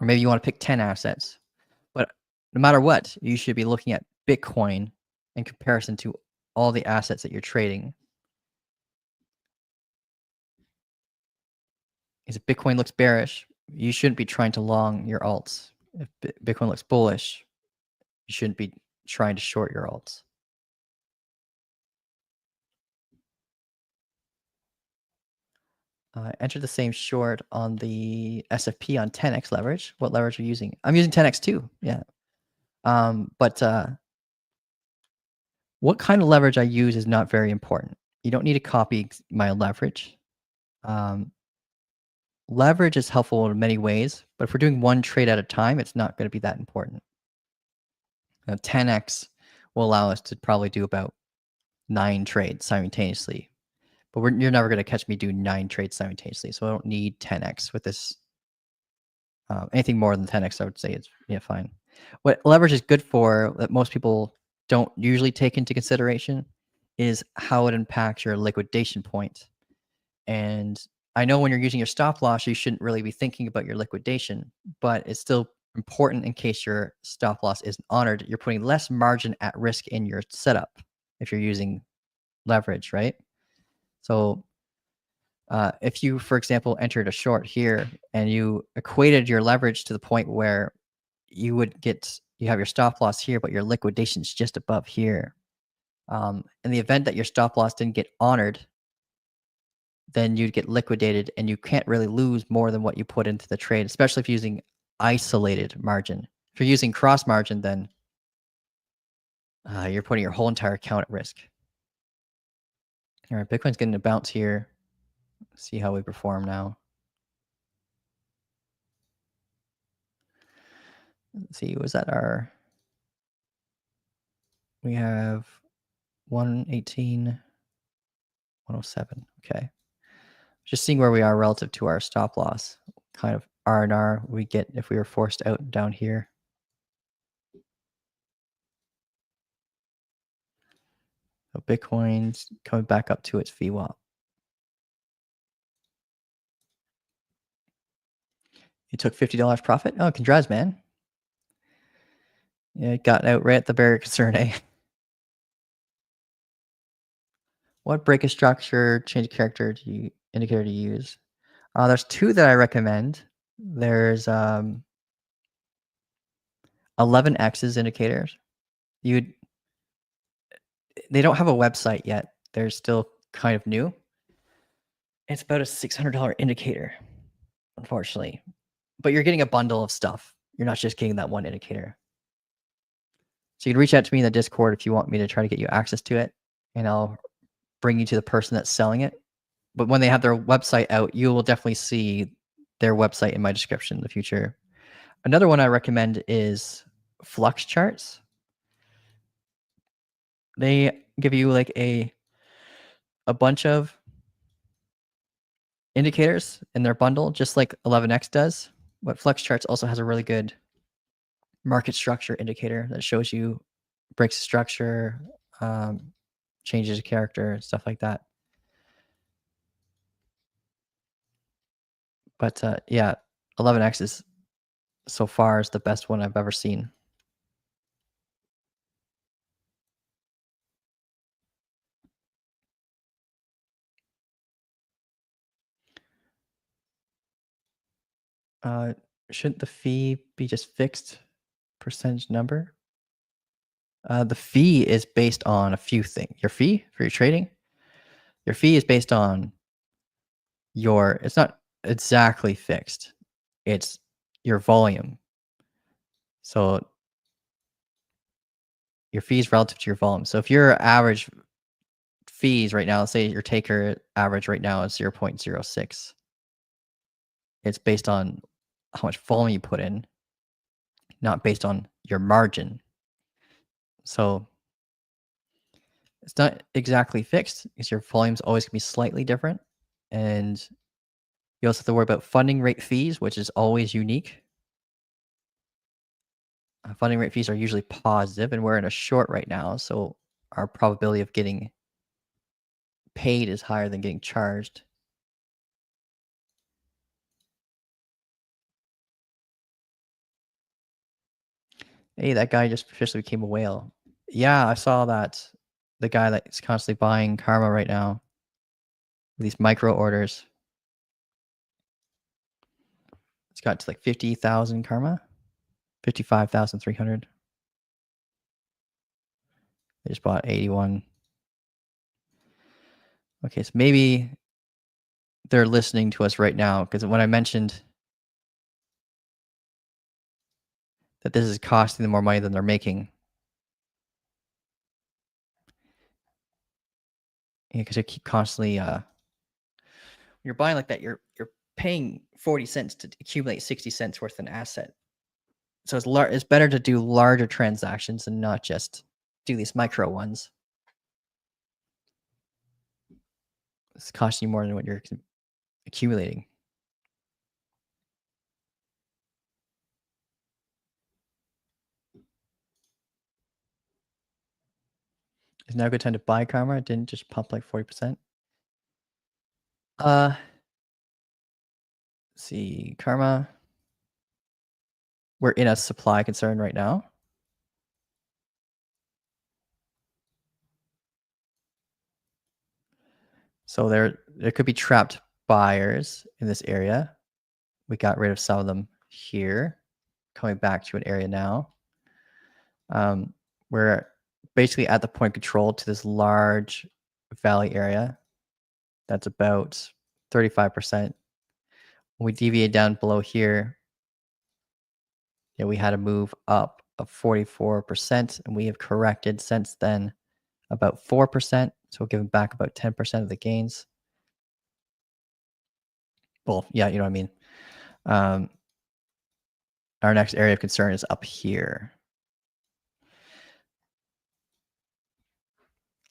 or maybe you want to pick 10 assets. But no matter what, you should be looking at Bitcoin in comparison to all the assets that you're trading. Because if Bitcoin looks bearish, you shouldn't be trying to long your alts. If Bitcoin looks bullish, you shouldn't be trying to short your alts. Enter the same short on the SFP on 10x leverage. What leverage are you using? I'm using 10x too. Yeah. But what kind of leverage I use is not very important. You don't need to copy my leverage. Leverage is helpful in many ways, but if we're doing one trade at a time, it's not going to be that important. 10x will allow us to probably do about 9 trades simultaneously. But you're never going to catch me doing 9 trades simultaneously, so I don't need 10x with this. Anything more than 10x, I would say it's fine. What leverage is good for that most people don't usually take into consideration is how it impacts your liquidation point. And I know when you're using your stop loss, you shouldn't really be thinking about your liquidation, but it's still important in case your stop loss isn't honored. You're putting less margin at risk in your setup if you're using leverage, right? So if you, for example, entered a short here and you equated your leverage to the point where you have your stop loss here, but your liquidation's just above here. In the event that your stop loss didn't get honored, then you'd get liquidated and you can't really lose more than what you put into the trade, especially if you're using isolated margin. If you're using cross margin, then you're putting your whole entire account at risk. All right, Bitcoin's getting a bounce here. Let's see how we perform now. Let's see, was that we have 118, 107. Okay. Just seeing where we are relative to our stop loss, kind of R&R we get if we were forced out down here. So Bitcoin's coming back up to its VWAP. You took $50 profit? Oh, congrats, man. Yeah, got out right at the barrier concern, eh? What break a structure, change character indicator to use? There's 2 that I recommend. There's 11x's indicators. They don't have a website yet. They're still kind of new. It's about a $600 indicator, unfortunately. But you're getting a bundle of stuff. You're not just getting that one indicator. So you can reach out to me in the Discord if you want me to try to get you access to it, and I'll bring you to the person that's selling it. But when they have their website out, you will definitely see their website in my description in the future. Another one I recommend is Flux Charts. They give you like a bunch of indicators in their bundle, just like 11x does. But Flux Charts also has a really good market structure indicator that shows you breaks structure, changes of character, stuff like that. But yeah, 11x is so far is the best one I've ever seen. Shouldn't the fee be just fixed percentage number? The fee is based on a few things. Your fee for your trading, your fee is based on it's not exactly fixed. It's your volume. So your fee is relative to your volume. So if your average fees right now, let's say your taker average right now is 0.06, it's based on how much volume you put in, not based on your margin. So it's not exactly fixed because your volume's always going to be slightly different. And you also have to worry about funding rate fees, which is always unique. Funding rate fees are usually positive, and we're in a short right now. So our probability of getting paid is higher than getting charged. Hey, that guy just officially became a whale. Yeah, I saw that. The guy that's constantly buying karma right now. These micro orders. It's got to like 50,000 karma. 55,300. They just bought 81. Okay, so maybe they're listening to us right now because when I mentioned that this is costing them more money than they're making, because they keep constantly when you're buying like that, you're paying 40 cents to accumulate 60 cents worth of an asset. So it's better to do larger transactions and not just do these micro ones. It's costing you more than what you're accumulating. Is now a good time to buy karma? It didn't just pump like 40%. Let's see, karma. We're in a supply concern right now. So there could be trapped buyers in this area. We got rid of some of them here. Coming back to an area now. We're basically at the point of control to this large valley area. That's about 35%. When we deviate down below here, yeah, we had a move up of 44%, and we have corrected since then about 4%. So we're giving back about 10% of the gains. Well, yeah, you know what I mean. Our next area of concern is up here.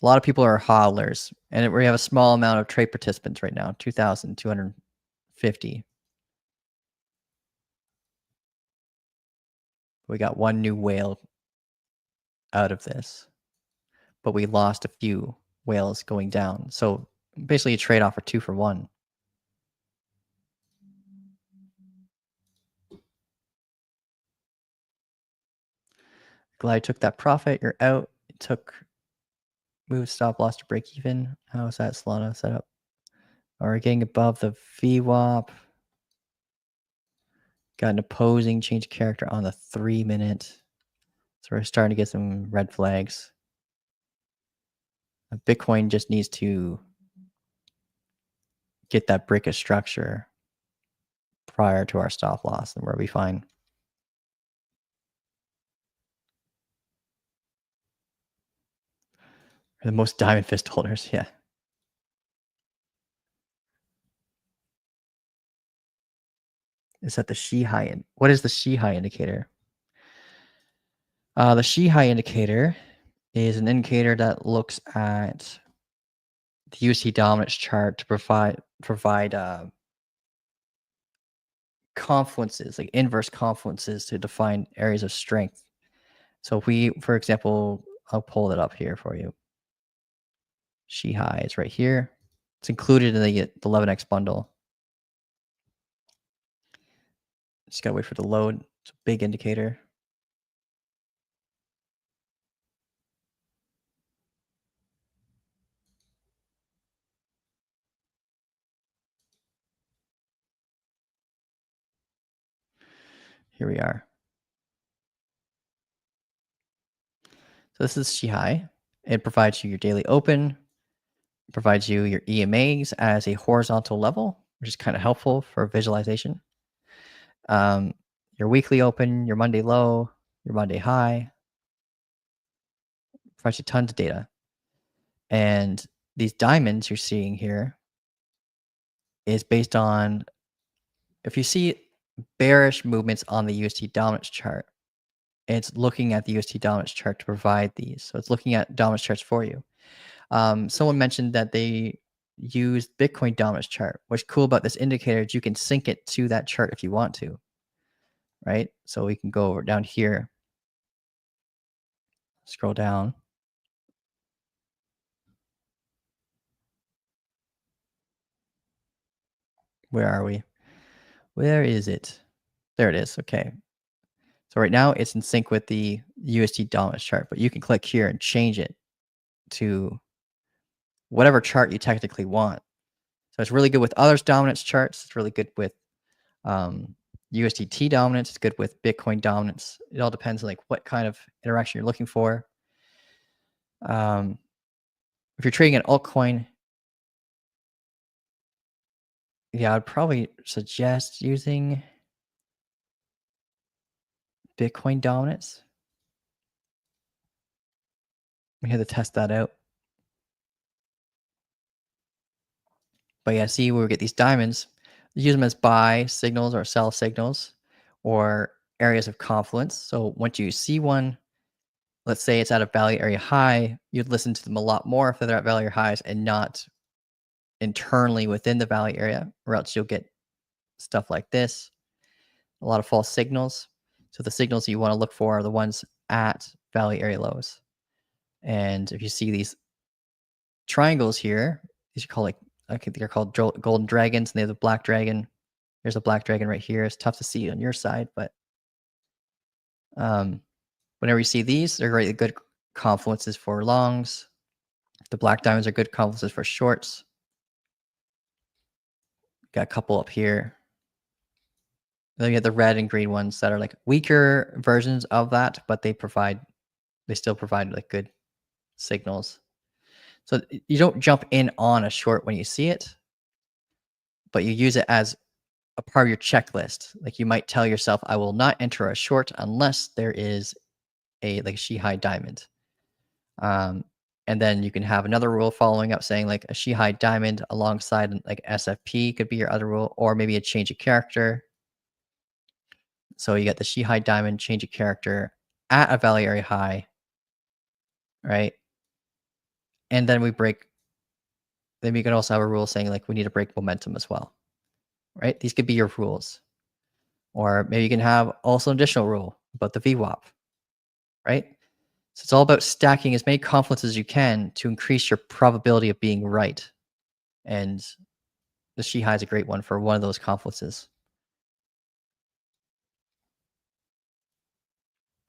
A lot of people are hodlers, and we have a small amount of trade participants right now, 2,250. We got one new whale out of this, but we lost a few whales going down. So basically a trade-off for 2 for 1. Glad I took that profit. You're out. It took move stop loss to break even. How is that Solana set up? Are we getting above the VWAP? Got an opposing change of character on the 3-minute. So we're starting to get some red flags. Bitcoin just needs to get that brick of structure prior to our stop loss, and we'll be fine. The most diamond fist holders, yeah. Is that the Shihai? What is the Shihai indicator? The Shihai indicator is an indicator that looks at the USD dominance chart to provide confluences, like inverse confluences, to define areas of strength. So if we, for example, I'll pull it up here for you. Shihai is right here. It's included in the 11x bundle. Just gotta wait for it to load. It's a big indicator. Here we are. So this is Shihai. It provides you your daily open, provides you your EMAs as a horizontal level, which is kind of helpful for visualization. Your weekly open, your Monday low, your Monday high, provides you tons of data. And these diamonds you're seeing here is based on, if you see bearish movements on the USD dominance chart, it's looking at the USD dominance chart to provide these. So it's looking at dominance charts for you. Someone mentioned that they used Bitcoin dominance chart. What's cool about this indicator is you can sync it to that chart if you want to, right? So we can go over down here, scroll down. Where are we? Where is it? There it is. Okay. So right now it's in sync with the USD dominance chart, but you can click here and change it to whatever chart you technically want. So it's really good with others dominance charts. It's really good with um, USDT dominance. It's good with Bitcoin dominance. It all depends on like what kind of interaction you're looking for. If you're trading an altcoin, yeah, I'd probably suggest using Bitcoin dominance. We had to test that out. But yeah, see where we get these diamonds. Use them as buy signals or sell signals or areas of confluence. So once you see one, let's say it's at a value area high, you'd listen to them a lot more if they're at value highs and not internally within the value area, or else you'll get stuff like this, a lot of false signals. So the signals you want to look for are the ones at value area lows. And if you see these triangles here, these are called like, I think they're called golden dragons, and they have a black dragon. There's a black dragon right here. It's tough to see on your side, but whenever you see these, they're really good confluences for longs. The black diamonds are good confluences for shorts. Got a couple up here. Then you have the red and green ones that are like weaker versions of that, but they still provide like good signals. So you don't jump in on a short when you see it, but you use it as a part of your checklist. Like you might tell yourself, I will not enter a short unless there is a like Shi-High diamond. And then you can have another rule following up saying like a Shi-High diamond alongside like SFP could be your other rule, or maybe a change of character. So you get the Shi-High diamond, change of character at a value area high, right? And then then we can also have a rule saying like we need to break momentum as well, right? These could be your rules. Or maybe you can have also an additional rule about the VWAP, right? So it's all about stacking as many confluences as you can to increase your probability of being right. And the Shi-High is a great one for one of those confluences.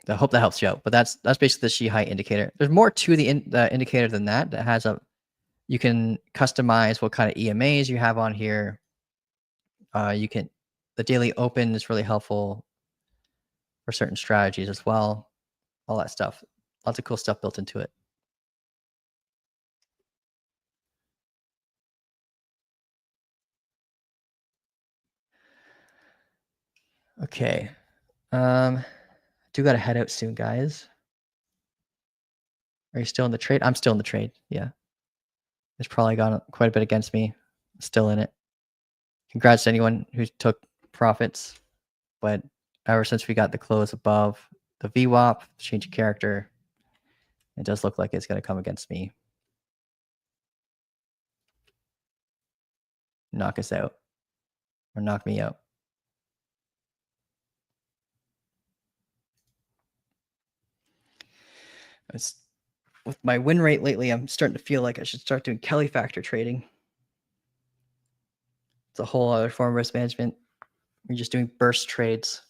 I hope that helps you out. But that's basically the Shi-High indicator. There's more to the indicator than that. That has you can customize what kind of EMAs you have on here. The daily open is really helpful for certain strategies as well. All that stuff. Lots of cool stuff built into it. Okay. Do got to head out soon, guys. Are you still in the trade? I'm still in the trade. Yeah. It's probably gone quite a bit against me. Still in it. Congrats to anyone who took profits. But ever since we got the close above the VWAP, change of character, it does look like it's going to come against me. Knock us out. Or knock me out. With my win rate lately, I'm starting to feel like I should start doing Kelly factor trading. It's a whole other form of risk management. You're just doing burst trades.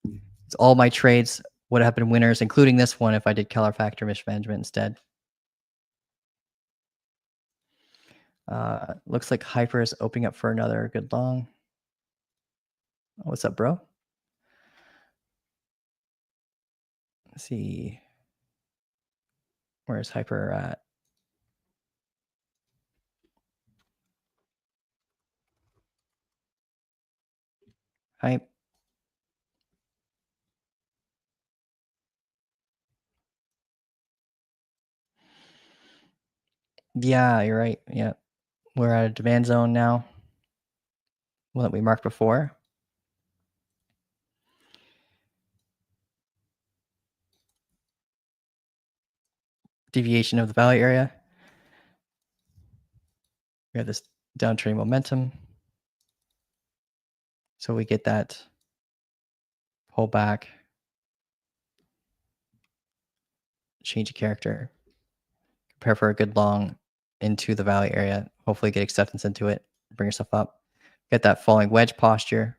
It's all my trades would have been winners, including this one if I did Keller factor risk management instead. Looks like Hyper is opening up for another good long. What's up, bro? Let's see. Where's Hyper at? Hype. Yeah, you're right. Yeah. We're at a demand zone now. One that we marked before. Deviation of the value area. We have this downtrending momentum. So we get that pullback, change of character, prepare for a good long into the value area, hopefully get acceptance into it, bring yourself up, get that falling wedge posture.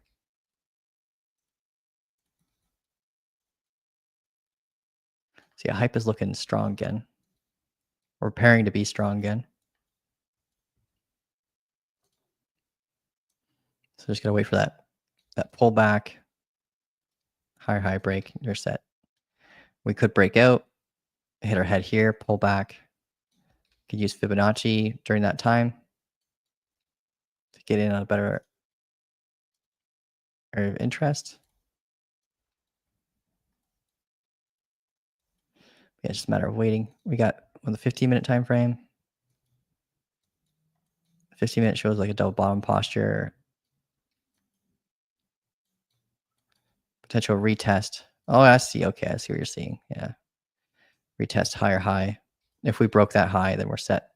See, hype is looking strong again. We're preparing to be strong again. So just gotta wait for that pullback, higher high break. You're set. We could break out, hit our head here, pull back. Could use Fibonacci during that time to get in on a better area of interest. Yeah, it's just a matter of waiting. We got on the 15-minute time frame. 15-minute shows like a double bottom posture. Potential retest. Oh, I see. Okay, I see what you're seeing. Yeah. Retest higher high. If we broke that high, then we're set.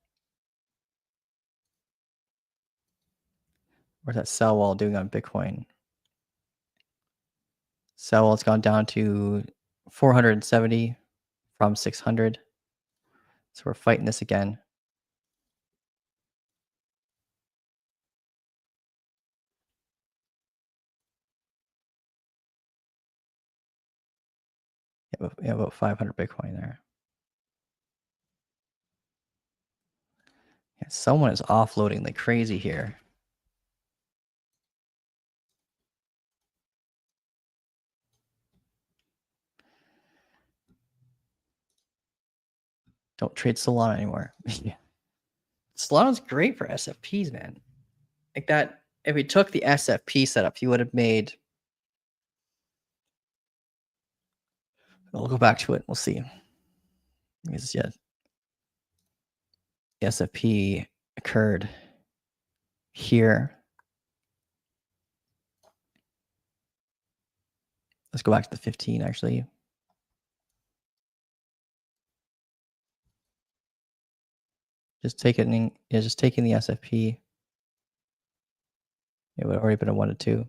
Where's that sell wall doing on Bitcoin? Sell wall's gone down to 470 from 600. So we're fighting this again. Yeah, about 500 Bitcoin there. Yeah, someone is offloading like crazy here. Don't trade Solana anymore. Yeah. Solana's great for SFPs, man. Like that, if we took the SFP setup, you would have made. We'll go back to it. We'll see. Because yeah, the SFP occurred here. Let's go back to the 15 actually. Just taking the SFP. It would have already been a 1 to 2.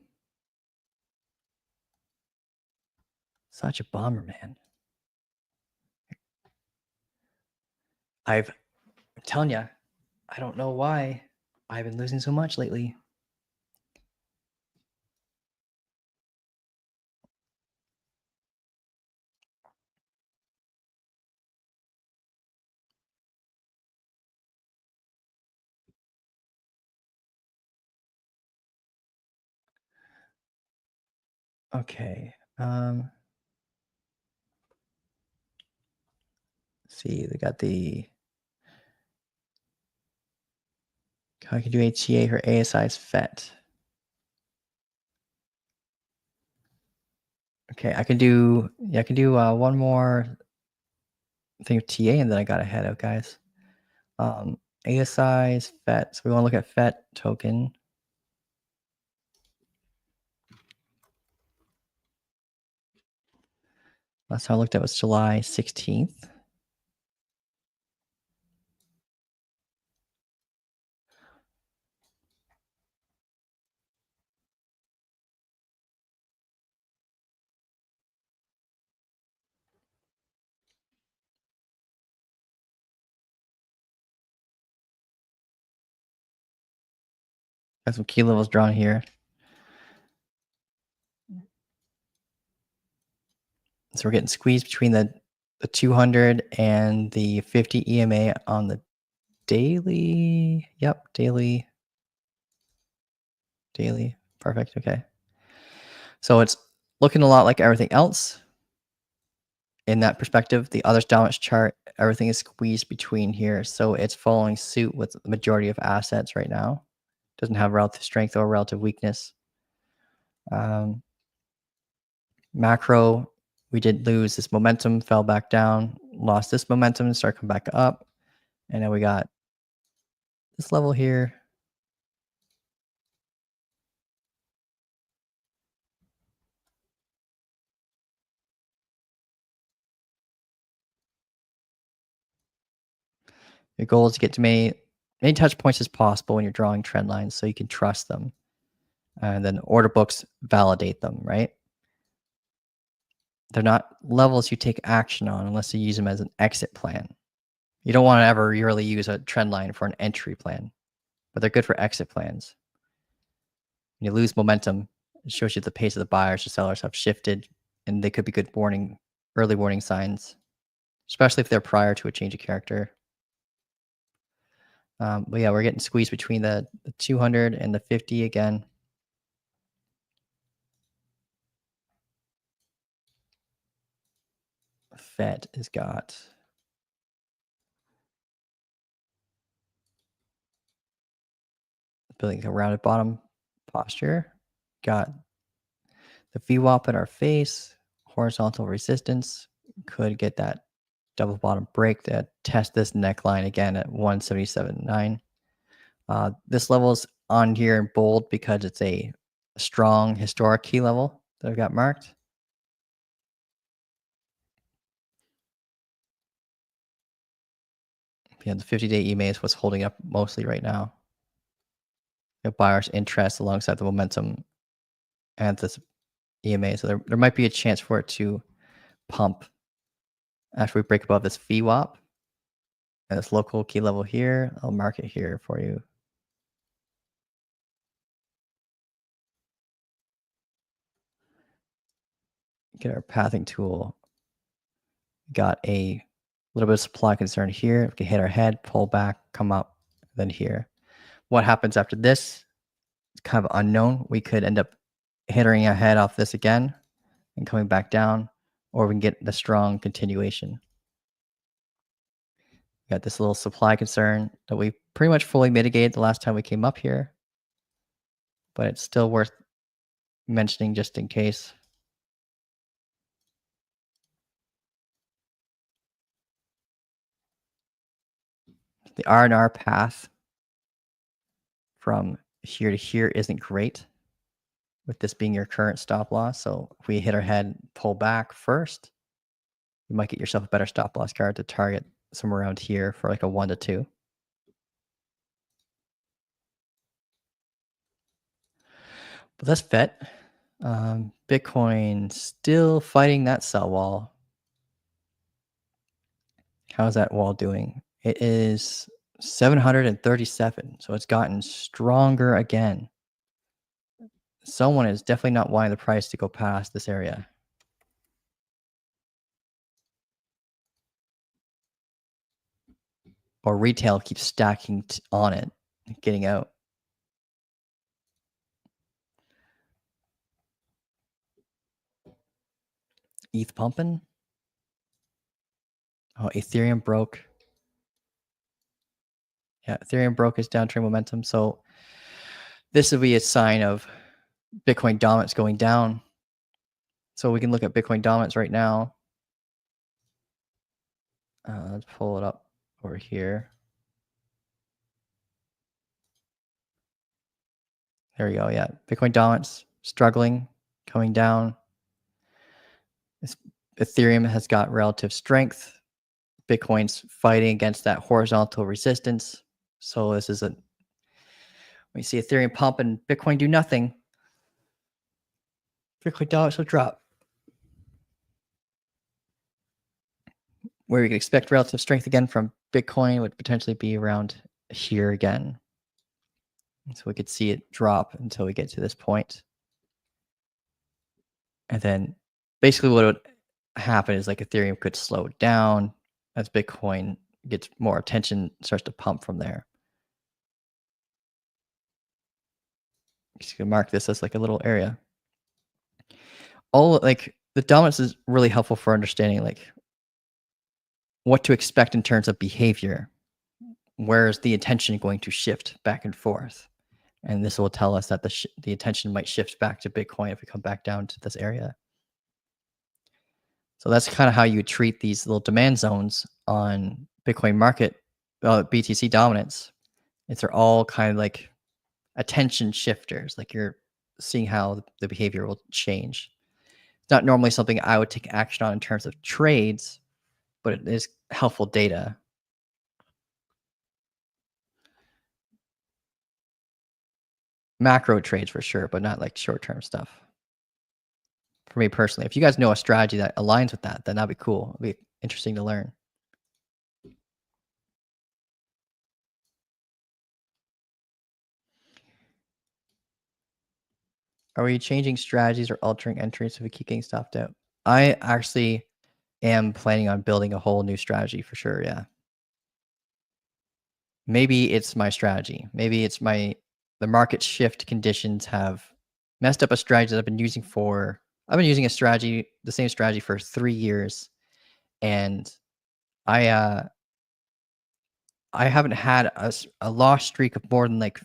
Such a bomber, man. I'm telling you, I don't know why I've been losing so much lately. Okay. See, they got the. I can do HTA for ASI's FET. Okay, I can do one more thing of TA, and then I got ahead of guys. ASI's FET. So we want to look at FET token. Last time I looked at was July 16th. Got some key levels drawn here. So we're getting squeezed between the 200 and the 50 EMA on the daily. Yep, daily. Perfect. Okay. So it's looking a lot like everything else. In that perspective, the other dominance chart, everything is squeezed between here. So it's following suit with the majority of assets right now. Doesn't have relative strength or relative weakness. Macro, we did lose this momentum, fell back down, lost this momentum, start coming back up. And then we got this level here. Your goal is to get to many touch points as possible when you're drawing trend lines so you can trust them. And then order books validate them, right? They're not levels you take action on unless you use them as an exit plan. You don't want to ever really use a trend line for an entry plan, but they're good for exit plans. When you lose momentum, it shows you the pace of the buyers or sellers have shifted, and they could be good early warning signs. especially if they're prior to a change of character. But yeah, we're getting squeezed between the 200 and the 50 again. Fed has got building a rounded bottom posture. Got the VWAP in our face, horizontal resistance. Could get that double bottom break to test this neckline again at 177.9. This level is on here in bold because it's a strong historic key level that I've got marked. Yeah, the 50-day EMA is what's holding up mostly right now. The buyer's interest alongside the momentum and this EMA. So there might be a chance for it to pump after we break above this VWAP and this local key level here. I'll mark it here for you. Get our pathing tool. Got a little bit of supply concern here. We can hit our head, pull back, come up, then here. What happens after this? It's kind of unknown. We could end up hitting our head off this again and coming back down, or we can get the strong continuation. We got this little supply concern that we pretty much fully mitigated the last time we came up here, but it's still worth mentioning just in case. The R&R path from here to here isn't great with this being your current stop loss. So if we hit our head, pull back first, you might get yourself a better stop loss card to target somewhere around here for like a 1 to 2. But that's FET. Bitcoin still fighting that sell wall. How's that wall doing? It is 737. So it's gotten stronger again. Someone is definitely not wanting the price to go past this area. Or retail keeps stacking on it, getting out. ETH pumping. Oh, Ethereum broke. Yeah, Ethereum broke its downtrend momentum. So this will be a sign of Bitcoin dominance going down. So we can look at Bitcoin dominance right now. Let's pull it up over here. There we go. Yeah, Bitcoin dominance struggling, coming down. Ethereum has got relative strength. Bitcoin's fighting against that horizontal resistance. So this is we see Ethereum pump and Bitcoin do nothing. Bitcoin dominance will drop. Where we could expect relative strength again from Bitcoin would potentially be around here again. So we could see it drop until we get to this point. And then basically what would happen is like Ethereum could slow down as Bitcoin gets more attention, starts to pump from there. Just gonna mark this as like a little area. All like the dominance is really helpful for understanding like what to expect in terms of behavior. Where is the attention going to shift back and forth? And this will tell us that the attention might shift back to Bitcoin if we come back down to this area. So that's kind of how you treat these little demand zones on Bitcoin market, BTC dominance. They're all kind of like attention shifters. Like you're seeing how the behavior will change. It's not normally something I would take action on in terms of trades, but it is helpful data. Macro trades for sure, but not like short-term stuff. For me personally, if you guys know a strategy that aligns with that, then that'd be cool. It'd be interesting to learn. Are we changing strategies or altering entries if we keep getting stopped out? I actually am planning on building a whole new strategy for sure. Yeah. Maybe it's my strategy. Maybe it's the market shift conditions have messed up a strategy that I've been using the same strategy for 3 years, and I, uh, I haven't had a loss streak of more than, like,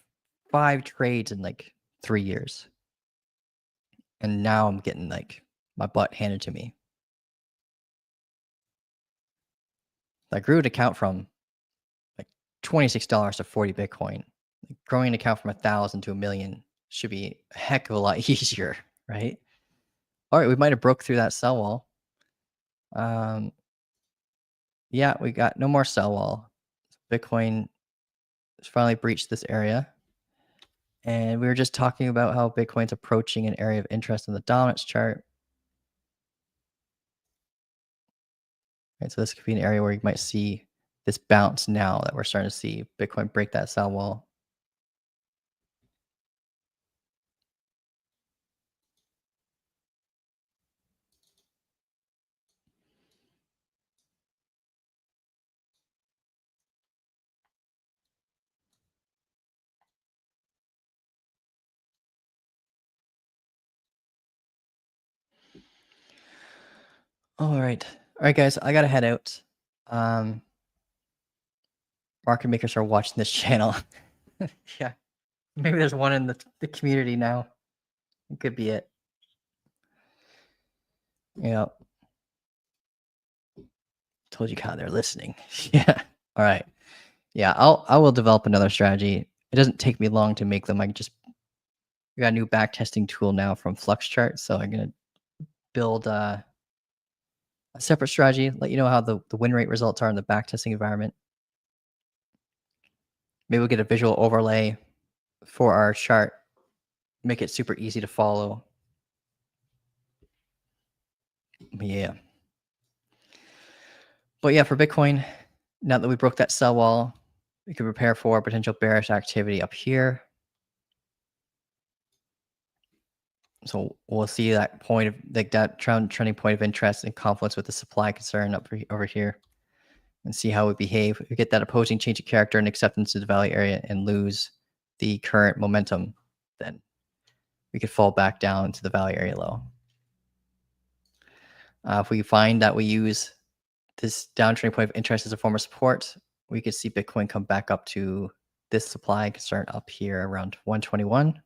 5 trades in, like, 3 years, and now I'm getting, like, my butt handed to me. I grew an account from, like, $26 to 40 Bitcoin. Like, growing an account from 1,000 to 1,000,000 should be a heck of a lot easier, right? Alright, we might have broke through that sell wall. Um, yeah, we got no more sell wall. Bitcoin has finally breached this area, and we were just talking about how Bitcoin's approaching an area of interest in the dominance chart. Right, so this could be an area where you might see this bounce now that we're starting to see Bitcoin break that sell wall. Alright, guys, I gotta head out. Um, Market makers are watching this channel. Yeah, maybe there's one in the community now. It could be it. Yeah, told you how they're listening. Yeah. Alright. Yeah, I will develop another strategy. It doesn't take me long to make them. We got a new back testing tool now from FluxChart, so I'm gonna build a separate strategy, let you know how the win rate results are in the back testing environment. Maybe we'll get a visual overlay for our chart, make it super easy to follow. Yeah. But yeah, for Bitcoin, now that we broke that sell wall, we can prepare for potential bearish activity up here. So we'll see that point of like that trending point of interest in conflicts with the supply concern over here, and see how we behave. If we get that opposing change of character and acceptance to the value area and lose the current momentum, then we could fall back down to the value area low. If we find that we use this downtrending point of interest as a form of support, we could see Bitcoin come back up to this supply concern up here around 121.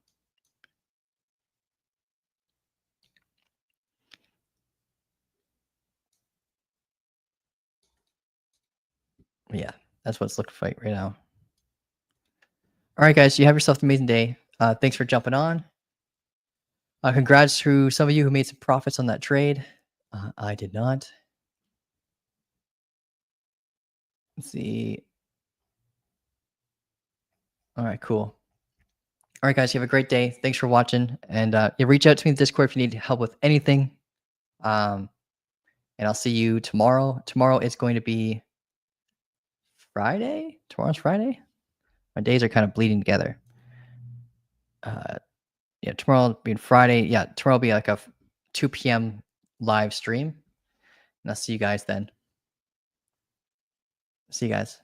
Yeah, that's what it's looking like right now. All right, guys, you have yourself an amazing day. Thanks for jumping on. Congrats to some of you who made some profits on that trade. I did not. Let's see. All right, cool. All right, guys, you have a great day. Thanks for watching. And yeah, reach out to me in Discord if you need help with anything. And I'll see you tomorrow. Tomorrow is going to be Friday. Tomorrow's Friday. My days are kind of bleeding together. Yeah, tomorrow being Friday. Yeah, tomorrow will be like a 2 p.m. live stream. And I'll see you guys then. See you guys.